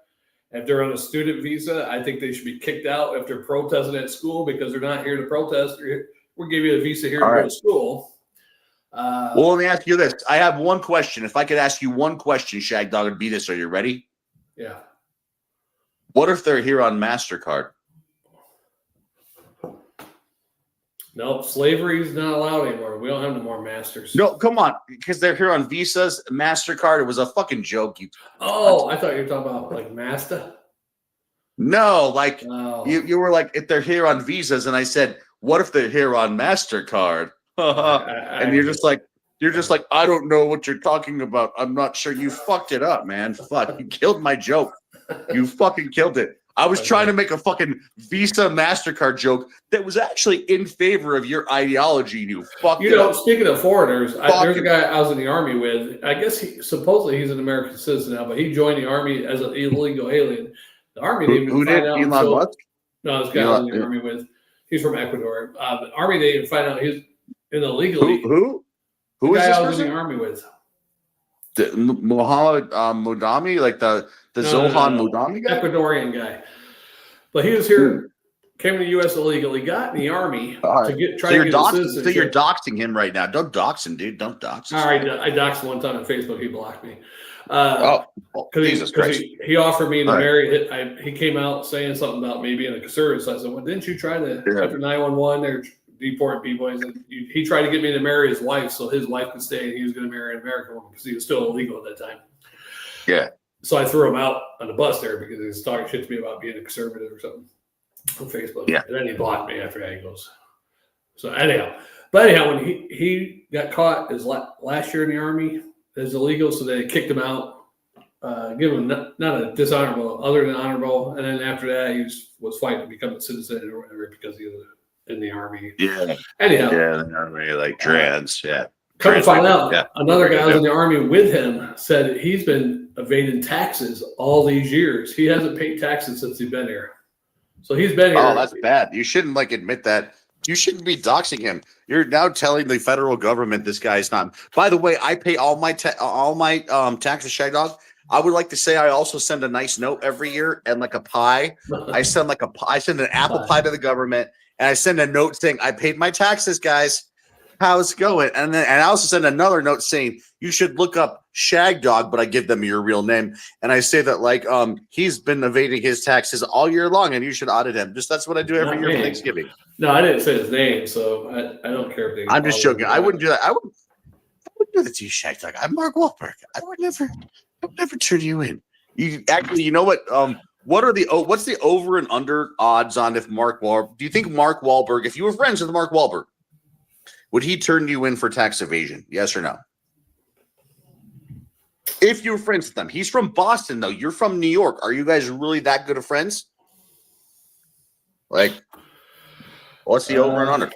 If they're on a student visa, I think they should be kicked out if they're protesting at school because they're not here to protest. We'll give you a visa here to go to school. Well, let me ask you this. I have one question. If I could ask you one question, Shagdog, it'd be this. Are you ready? Yeah. What if they're here on MasterCard? No, slavery is not allowed anymore. We don't have no more masters. No, come on, because they're here on visas, MasterCard. It was a fucking joke. I thought you were talking about like Masta. No, like you were like if they're here on visas, and I said, what if they're here on MasterCard? And you're just like, I don't know what you're talking about. I'm not sure. You fucked it up, man. Fuck, you killed my joke. You fucking killed it. I was trying to make a fucking Visa MasterCard joke that was actually in favor of your ideology. You fucked it up. Speaking of foreigners, there's a guy I was in the army with. I guess supposedly he's an American citizen now, but he joined the army as an illegal alien. The army didn't even find out. Elon Musk? No, this guy I was in the army with. He's from Ecuador. The army didn't even find out he's in illegally. Who the is guy this I was person? in the army with? Mohammed Modami, like the Zohan Modami guy? Ecuadorian guy. But he was here, came to the U.S. illegally, got in the army to get citizenship. So you're doxing him right now. Don't dox him, dude. Don't dox him. All right, I doxed him one time on Facebook. He blocked me. Jesus Christ. He offered me to marry. He came out saying something about me being a conservative. So I said, well, didn't you try to, after 9/11, they're deporting people? He tried to get me to marry his wife so his wife could stay and he was going to marry an American woman because he was still illegal at that time. Yeah. So I threw him out on the bus there because he was talking shit to me about being a conservative or something on Facebook. Yeah. And then he blocked me after that. He goes. So anyhow, when he got caught his last year in the army as illegal, so they kicked him out, give him not a dishonorable, other than honorable. And then after that, he was fighting to become a citizen or whatever because he was in the army. Yeah. Anyhow. Yeah, the army, like trans. Yeah. Come to find out, another guy who was in the army with him said that he's been evading taxes all these years. He hasn't paid taxes since he's been here. So he's been here. Oh, that's bad. You shouldn't admit that. You shouldn't be doxing him. You're now telling the federal government this guy's not. By the way, I pay all my taxes, Shagdog. I would like to say I also send a nice note every year and like a pie. I send an apple pie to the government, and I send a note saying I paid my taxes, guys. How's it going? And I also send another note saying you should look up Shagdog, but I give them your real name. And I say that he's been evading his taxes all year long and you should audit him. That's what I do every year for Thanksgiving. No, I didn't say his name, so I don't care if they. I'm just joking. I wouldn't do that. I wouldn't do that to you, Shagdog. I'm Mark Wahlberg. I would never turn you in. You know what? What's the over and under odds on if Mark Wahlberg? Do you think Mark Wahlberg, if you were friends with Mark Wahlberg, would he turn you in for tax evasion? Yes or no? If you were friends with him. He's from Boston, though. You're from New York. Are you guys really that good of friends? Like, what's the over and under?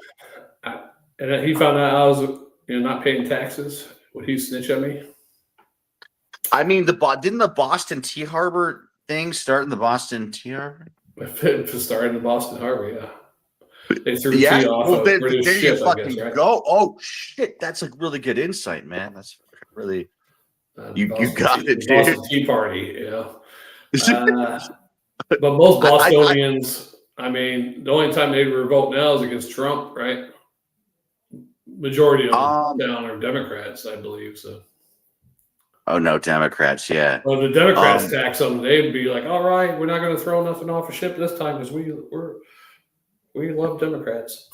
And he found out I was not paying taxes. Would he snitch on me? I mean, didn't the Boston Tea Harbor thing start in the Boston Tea Harbor? It started in the Boston Harbor, yeah. They threw tea off well, then British there ship, you fucking I guess, right? go. Oh shit, that's a really good insight, man. That's really you got it, dude. Boston Tea Party, but most Bostonians, the only time they revolt now is against Trump, right? Majority of them down are Democrats, I believe. So. Oh no, Democrats, yeah. Well, the Democrats tax them. They'd be like, "All right, we're not going to throw nothing off a ship this time because we love Democrats."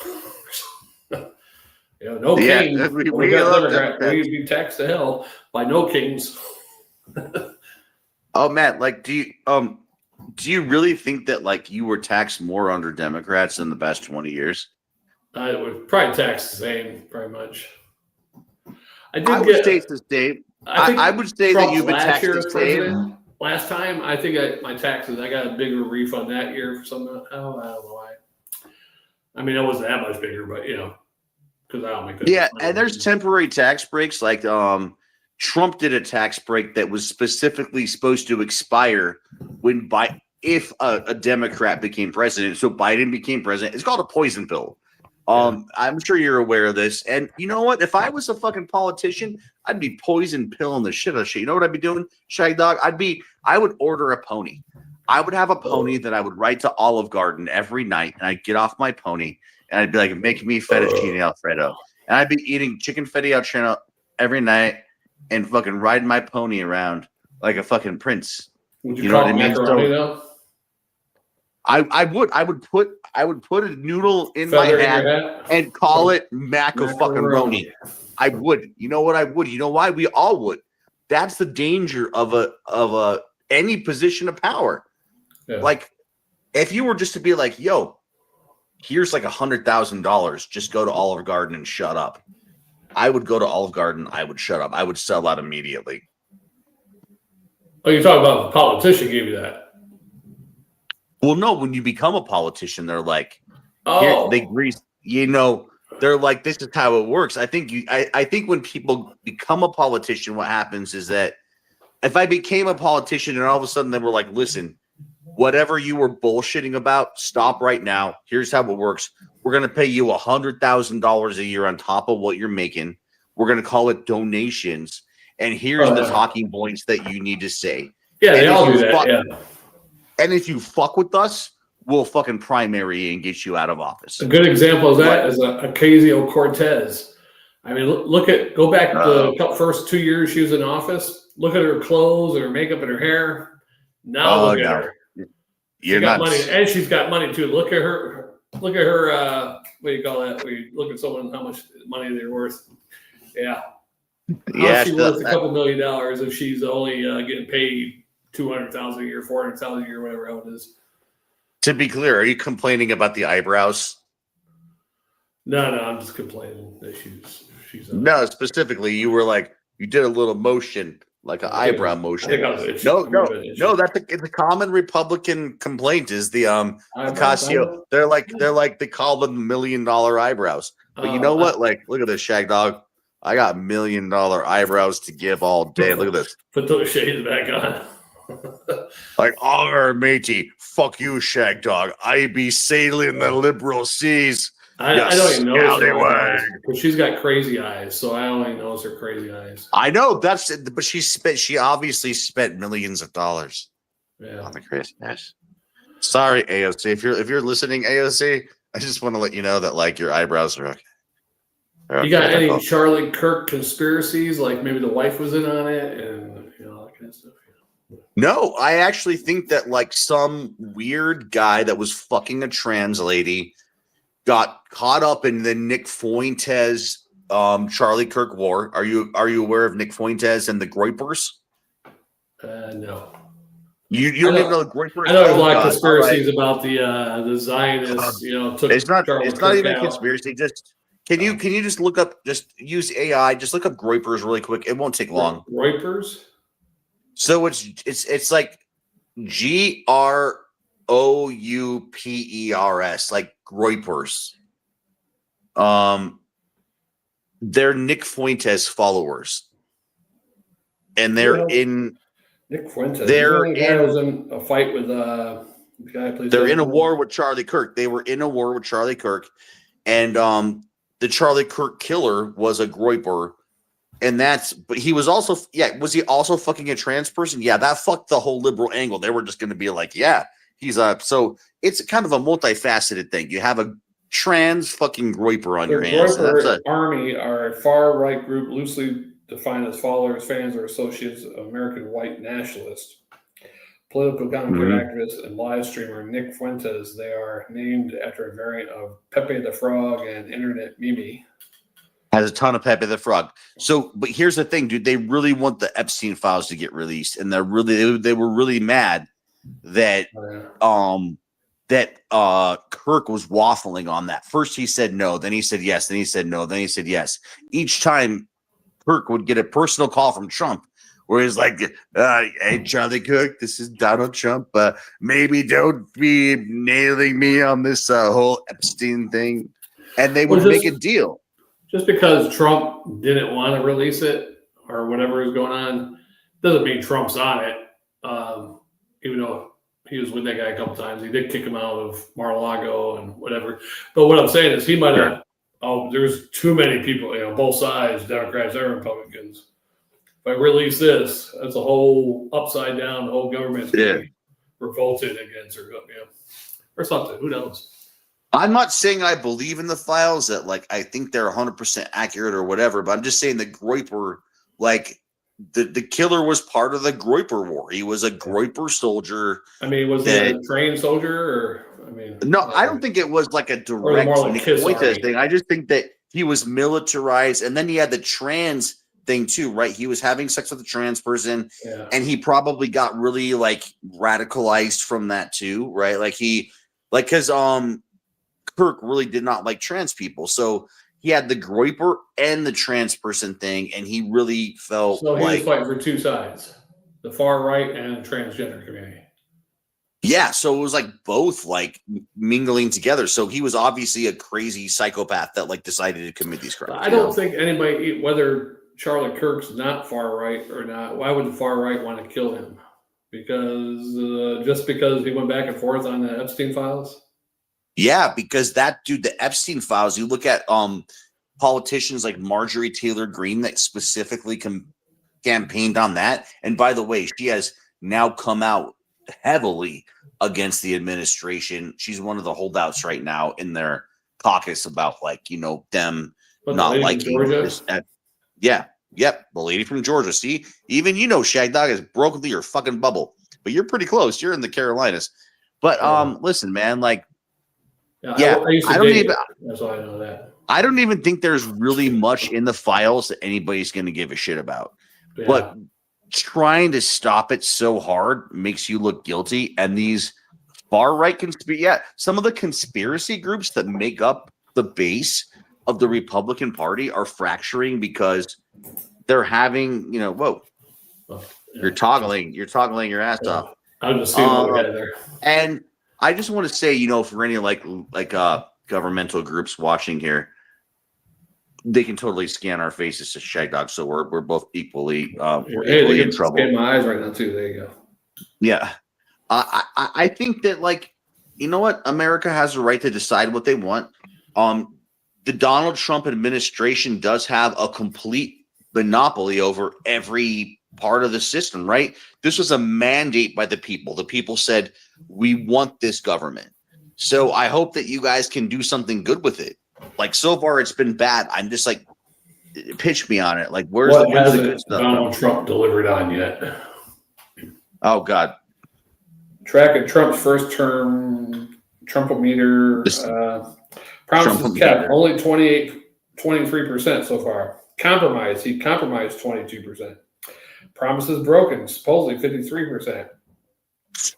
No king. We love Democrats. We'd be taxed to hell by no kings. Oh man, do you really think that you were taxed more under Democrats in the past 20 years? I would probably tax the same, very much. I would say it's the same. I would say that you've been taxed the same. Last time, I think my taxes, I got a bigger refund that year for something. I don't know why. It wasn't that much bigger, but because I don't make that. Yeah, and there's temporary tax breaks. Trump did a tax break that was specifically supposed to expire if a Democrat became president. So Biden became president. It's called a poison pill. I'm sure you're aware of this. And you know what? If I was a fucking politician, I'd be poison pilling the shit out of shit. You know what I'd be doing, Shagdog? I would order a pony. I would have a pony that I would ride to Olive Garden every night, and I'd get off my pony, and I'd be like, make me fettuccine Alfredo. And I'd be eating chicken fettuccine Alfredo every night and fucking riding my pony around like a fucking prince. Would you know what I mean? Though? I would put a noodle in my hat and call it macaroni. I would. You know what I would? You know why? We all would. That's the danger of any position of power. Yeah. If you were just to be like, yo, here's $100,000, just go to Olive Garden and shut up. I would go to Olive Garden. I would shut up. I would sell out immediately. Oh, you're talking about the politician gave you that. Well, no, when you become a politician, they're like, Oh, they grease, they're like, this is how it works. I think when people become a politician, what happens is that if I became a politician and all of a sudden they were like, listen, whatever you were bullshitting about, stop right now. Here's how it works. We're going to pay you $100,000 a year on top of what you're making. We're going to call it donations. And here's the talking points that you need to say. yeah, And they if all you do that. fuck- Yeah, And if you fuck with us, we'll fucking primary and get you out of office. a good example of that is Ocasio-Cortez. I mean, go back the first 2 years she was in office. Look at her clothes and her makeup and her hair. Now look at her. You're got nuts. money, and she's got money too. Look at her. Look at her. What do you call that? We look at someone how much money they're worth. Yeah. How's she worth a couple $1 million if she's only getting paid $200,000 a year, $400,000 a year, whatever it is. To be clear, are you complaining about the eyebrows? No, I'm just complaining that she's. No, specifically, you were like, you did a little motion, like an eyebrow motion. It's a common Republican complaint is the Ocasio. They call them $1 million eyebrows. But you know what? Like, look at this, Shagdog. I got $1 million eyebrows to give all day. Look at this. Put those shades back on. Like, "Arr, matey, fuck you, Shagdog. I be sailing the liberal seas." I don't even notice her because she's got crazy eyes, so I only notice her crazy eyes. I know but she obviously spent millions of dollars on the craziness. Sorry, AOC. If you're listening, AOC, I just want to let you know that like your eyebrows are okay. You got any Charlie Kirk conspiracies? Like maybe the wife was in on it, and all that kind of stuff. No, I actually think that like some weird guy that was fucking a trans lady got caught up in the Nick Fuentes Charlie Kirk war. Are you aware of Nick Fuentes and the Groypers? No. You don't even know the Groypers? I know there's a lot of conspiracies about the Zionists. Took it's not even a out. conspiracy. Just can you just look up? Just use AI. Just look up Groypers really quick. It won't take long. Groypers. So it's like GROUPERS, like Groypers. They're Nick Fuentes followers, and they're in Nick Fuentes. They're was in a fight with the guy. They're in a war with Charlie Kirk. They were in a war with Charlie Kirk, and the Charlie Kirk killer was a Groyper. And but he was also, was he also fucking a trans person? Yeah, that fucked the whole liberal angle. They were just going to be like, yeah, he's so it's kind of a multifaceted thing. You have a trans fucking Groyper on your hands. The Army are a far-right group loosely defined as followers, fans, or associates of American white nationalists. Political commentary activist and live streamer Nick Fuentes. They are named after a variant of Pepe the Frog and internet meme. Has a ton of Pepe the Frog. So, but here's the thing, dude. They really want the Epstein files to get released, and they were really mad that Kirk was waffling on that. First he said no, then he said yes, then he said no, then he said yes. Each time Kirk would get a personal call from Trump where he's like, "Hey, Charlie Kirk, this is Donald Trump. Maybe don't be nailing me on this whole Epstein thing," and they would make a deal. Just because Trump didn't want to release it or whatever is going on, doesn't mean Trump's on it. Even though he was with that guy a couple times, he did kick him out of Mar-a-Lago and whatever. But what I'm saying is, he might have. There's too many people, both sides, Democrats and Republicans. If I release this, that's a whole upside down. The whole government's revolted against or something. Who knows? I'm not saying I believe in the files that I think they're 100% accurate or whatever, but I'm just saying the Groyper, the killer was part of the Groyper war. He was a Groyper soldier. I mean, was he a trained soldier no, I don't think it was like a direct thing. I just think that he was militarized, and then he had the trans thing too, right? He was having sex with a trans person, and he probably got really radicalized from that too, right? Because Kirk really did not like trans people, so he had the Groyper and the trans person thing, and he really felt so he was fighting for two sides, the far right and the transgender community. Yeah, so it was like both like mingling together. So he was obviously a crazy psychopath that like decided to commit these crimes. I don't think anybody, whether Charlie Kirk's not far right or not, why would the far right want to kill him? Because just because he went back and forth on the Epstein files? Yeah, because that dude, the Epstein files, you look at politicians like Marjorie Taylor Greene that specifically campaigned on that. And by the way, she has now come out heavily against the administration. She's one of the holdouts right now in their caucus about like, them not liking this. Yeah. Yep. The lady from Georgia. See, even Shagdog has broken through your fucking bubble, but you're pretty close. You're in the Carolinas. But listen, man, like, I don't even. That's why I know that. I don't even think there's really much in the files that anybody's going to give a shit about. Yeah. But trying to stop it so hard makes you look guilty. And these far right some of the conspiracy groups that make up the base of the Republican Party are fracturing because they're having, whoa, you're toggling your ass off. I'm just seeing what we had there. And I just want to say, for any like governmental groups watching here, they can totally scan our faces to Shagdog, so we're both equally equally in trouble. Scan my eyes right now too. There you go. Yeah, I think that what, America has a right to decide what they want. The Donald Trump administration does have a complete monopoly over every part of the system, right? This was a mandate by the people. The people said, we want this government. So I hope that you guys can do something good with it. Like, so far it's been bad. I'm just like, pitch me on it. Like, where's the good stuff? Donald Trump delivered on yet? Oh God. Tracking Trump's first term Trumpometer promises kept only 23% so far. He compromised 22%. Promises broken, supposedly 53%.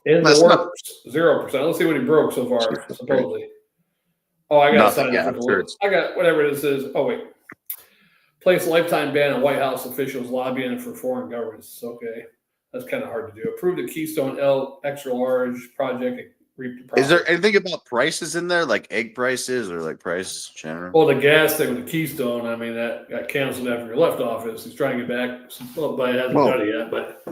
In the works, 0%. Let's see what he broke so far, supposedly. Oh, I got to sign up for the I got whatever this is. Oh, wait. Place lifetime ban on White House officials lobbying for foreign governments. Okay. That's kind of hard to do. Approved a Keystone L extra large project. Is there anything about prices in there, like egg prices or like prices in general? Well, the gas thing with the Keystone, I mean, that got canceled after he left office. He's trying to get back, but it hasn't done it yet. But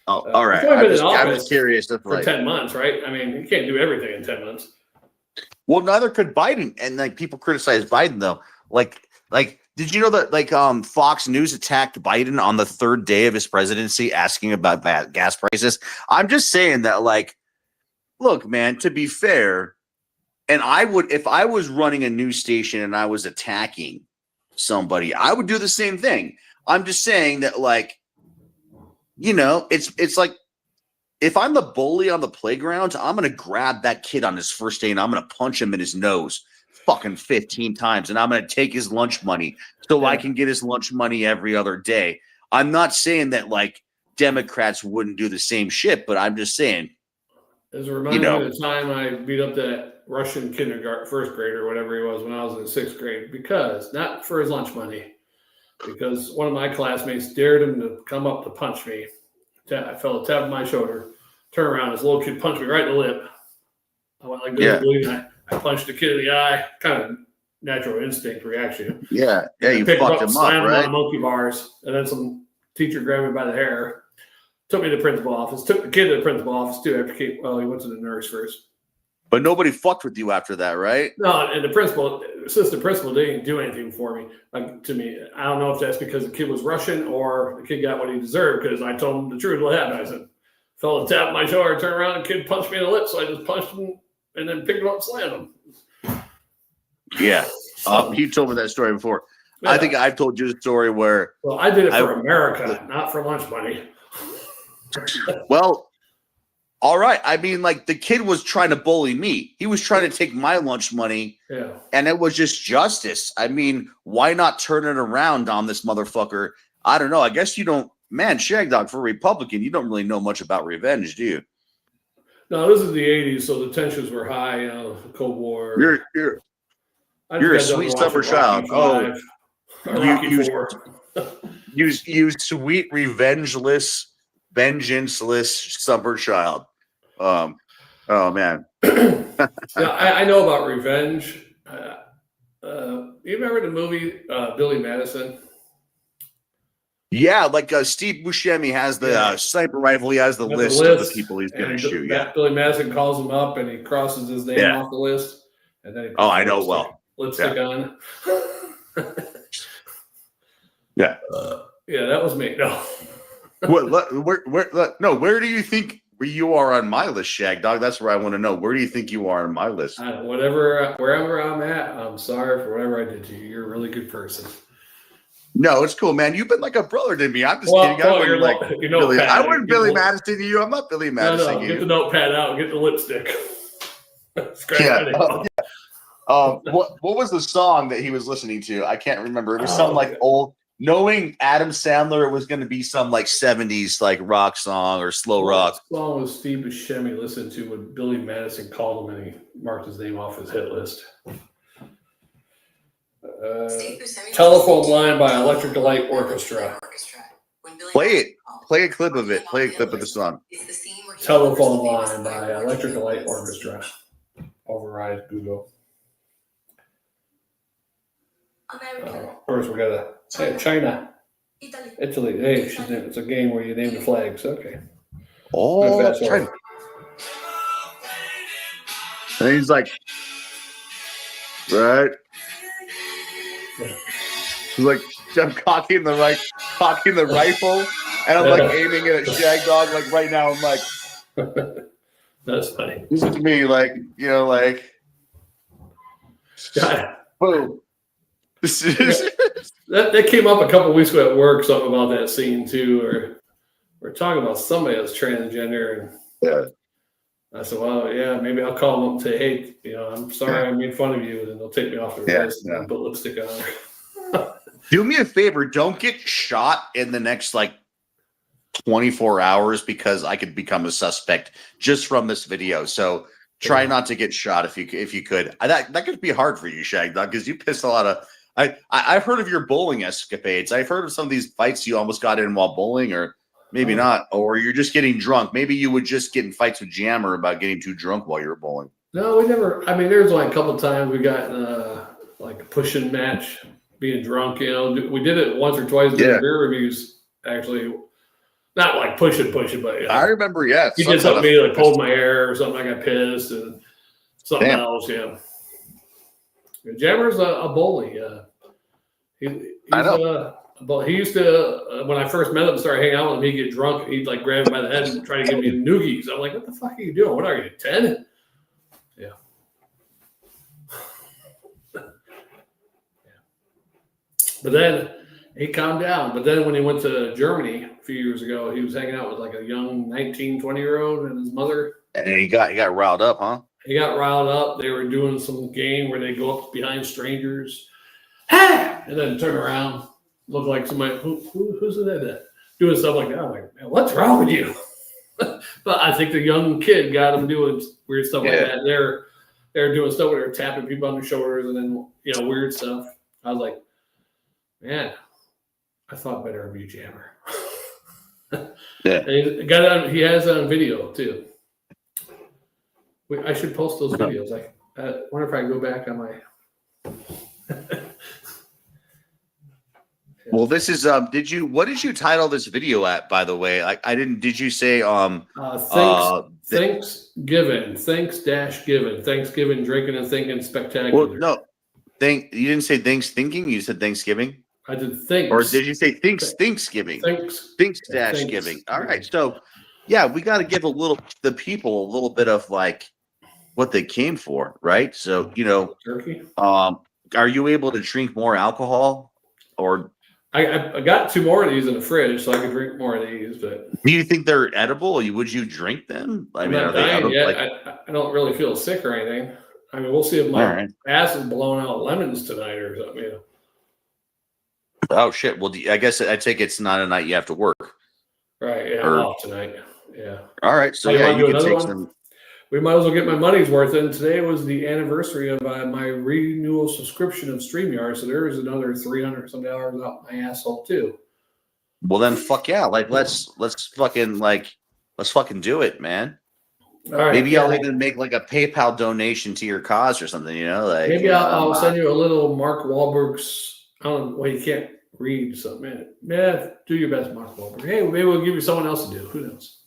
all right. I'm just curious for 10 months, right? I mean, you can't do everything in 10 months. Well, neither could Biden. And like people criticize Biden though. Like, did you know that Fox News attacked Biden on the third day of his presidency, asking about gas prices? I'm just saying that, look, man, to be fair, and if I was running a news station and I was attacking somebody, I would do the same thing. I'm just saying that, it's like, if I'm the bully on the playground, I'm going to grab that kid on his first day and I'm going to punch him in his nose fucking 15 times. And I'm going to take his lunch money so I can get his lunch money every other day. I'm not saying that Democrats wouldn't do the same shit, but I'm just saying. As a reminder of the time I beat up that Russian kindergarten first grader, whatever he was, when I was in sixth grade, because not for his lunch money, because one of my classmates dared him to come up to punch me. I felt a tap on my shoulder, turn around, this little kid punched me right in the lip. I went like this, bleeding. I punched the kid in the eye, kind of natural instinct reaction. Yeah, you fucked him up, right? On monkey bars, and then some teacher grabbed me by the hair, took me to the principal office, took the kid to the principal office too. After he went to the nurse first. But nobody fucked with you after that, right? No, and the assistant principal didn't do anything for me. To me, I don't know if that's because the kid was Russian or the kid got what he deserved, because I told him the truth. What happened? I said, fella tapped my shoulder, turned around, and the kid punched me in the lip, so I just punched him and then picked him up and slammed him. Yeah. You told me that story before. Yeah. I think I've told you the story where... Well, I did it for America, not for lunch money. Well... All right. I mean, the kid was trying to bully me. He was trying to take my lunch money. Yeah. And it was just justice. I mean, why not turn it around on this motherfucker? I don't know. I guess you don't, man, Shagdog, for a Republican, you don't really know much about revenge, do you? No, this is the 80s, so the tensions were high, the Cold War. You're a sweet summer child. Oh, you sweet vengeless summer child. Oh man. Now, I know about revenge. You remember the movie Billy Madison? Yeah, like Steve Buscemi has the sniper rifle. He has the Got list of the people he's going to and shoot. Yeah. Billy Madison calls him up and he crosses his name Yeah. off the list. And then he puts Oh, I know lipstick on. Yeah. Yeah, that was me. No. Where do you think you are on my list, Shagdog? That's where I want to know. Where do you think you are on my list? Wherever I'm at, I'm sorry for whatever I did to you. You're a really good person. No, it's cool, man. You've been like a brother to me. I'm just kidding. I wouldn't Billy Madison to you. I'm not Billy Madison to get you. the notepad out. Get the lipstick. What was the song that he was listening to? I can't remember. It was some like old. Knowing Adam Sandler, it was going to be some like 70s like rock song or slow rock. What song was Steve Buscemi listened to when Billy Madison called him and he marked his name off his hit list? Telephone Line by Electric Light Orchestra. Play a clip of it. Play a clip of the song. Telephone Line by Electric Light Orchestra. Override Google. Of course, we got China, Italy. Hey, it's a game where you name the flags. Okay. Oh, China. And he's like, right. He's like, I'm cocking the rifle, and I'm like aiming it at Shagdog. Like right now, I'm like, that's funny. This is me, like boom. That came up a couple of weeks ago at work. Something about that scene too, or we're talking about somebody that's transgender, and I said, "Well, yeah, maybe I'll call them up and say, hey, I'm sorry I made fun of you, and then they'll take me off the list and put lipstick on." Do me a favor, don't get shot in the next like 24 hours because I could become a suspect just from this video. So try not to get shot if you could. That could be hard for you, Shagdog, because you piss a lot of. I've heard of your bowling escapades. I've heard of some of these fights you almost got in while bowling, or maybe not, or you're just getting drunk. Maybe you would just get in fights with Jammer about getting too drunk while you were bowling. No, we never. I mean, there's like a couple of times we got like a pushing match, being drunk. We did it once or twice during beer reviews. Actually, not like pushing, but I remember. Yes, he did something to me, like pulled my hair or something. I got pissed and something else. Yeah. Jammer's a bully. I know. But he used to, when I first met him, started hanging out with him, he'd get drunk. He'd like grab him by the head and try to give me noogies. I'm like, what the fuck are you doing? What are you, 10? Yeah. But then he calmed down. But then when he went to Germany a few years ago, he was hanging out with like a young 19, 20-year-old and his mother. And he got riled up, huh? He got riled up. They were doing some game where they go up behind strangers, and then turn around, look like somebody who's that doing stuff like that. I'm like, man, what's wrong with you? But I think the young kid got him doing weird stuff like that. They're doing stuff where they're tapping people on the shoulders and then weird stuff. I was like, man, I thought better of you, Jammer. Yeah, and he has it on video too. I should post those videos. I wonder if I can go back on my. Well, this is what did you title this video at, by the way? I didn't. Did you say Thanksgiving, Thanksgiving drinking and thinking spectacular? Well, no, you didn't say thinking. You said Thanksgiving. I did think. Or did you say Thanksgiving? Thanksgiving. All right, so yeah, we got to give the people a little bit of like what they came for, right? So turkey. Are you able to drink more alcohol, or? I got 2 more of these in the fridge, so I can drink more of these. But do you think they're edible? Would you drink them? I mean, are they edible? I don't really feel sick or anything. I mean, we'll see if my ass is blowing out lemons tonight or something. Oh shit! Well, I guess I take it's not a night you have to work. Right. Yeah. I'm off tonight. Yeah. All right. So you can take some. We might as well get my money's worth. And today was the anniversary of my renewal subscription of StreamYard. So there is another $300 some out my asshole too. Well then, fuck yeah! Like let's fucking do it, man. All right. Maybe I'll even make like a PayPal donation to your cause or something, like maybe I'll send you a little Mark Wahlberg's. I don't know. Well, you can't read something. Yeah, do your best, Mark Wahlberg. Hey, maybe we'll give you someone else to do. Who knows?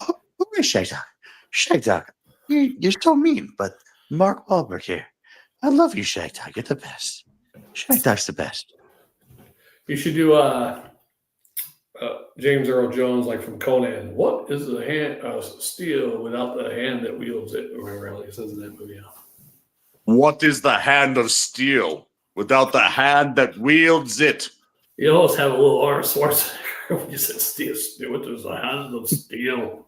Who is Shagdog? Shagdog, you're so mean, but Mark Wahlberg here. I love you, Shagdog. You're the best. Shagdog's the best. You should do James Earl Jones, like from Conan. What is the hand steel without the hand that wields it? Or whatever he says in that movie. What is the hand of steel without the hand that wields it? You almost have a little Arnold Schwarzenegger when you said steel. What is the hand of steel?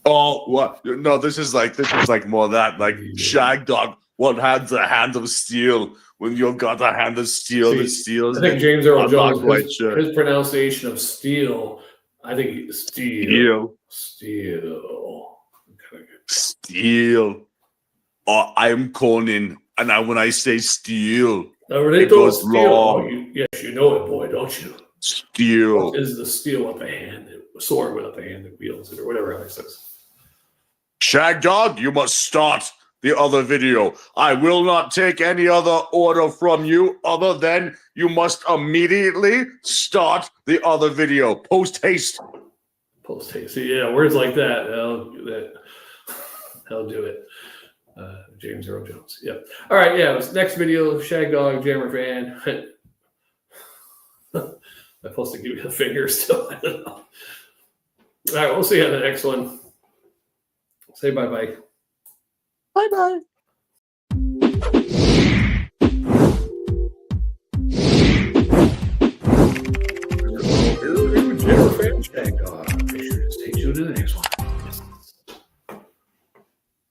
Oh, what? No, this is like more that like Shagdog. What has the hand of steel? When you've got a hand of steel, the steel. I think James Earl Jones, sure. his pronunciation of steel, I think steel. Steel. Oh, I'm Conan, and when I say steel, it goes long. Yes, you know it, boy, don't you? Steel. What is the steel with the hand, sword without the hand that wields it, or whatever Alex says. Shagdog, you must start the other video. I will not take any other order from you other than you must immediately start the other video. Post haste. Post haste. Yeah, words like that. That'll do it. James Earl Jones. Yeah. All right. Yeah. Next video, Shagdog, JammerFan. I'm supposed to give you the finger still. I don't know. All right. We'll see you on the next one. Say bye-bye. Bye-bye. JammerFan, Shagdog. Be sure to stay tuned to the next one.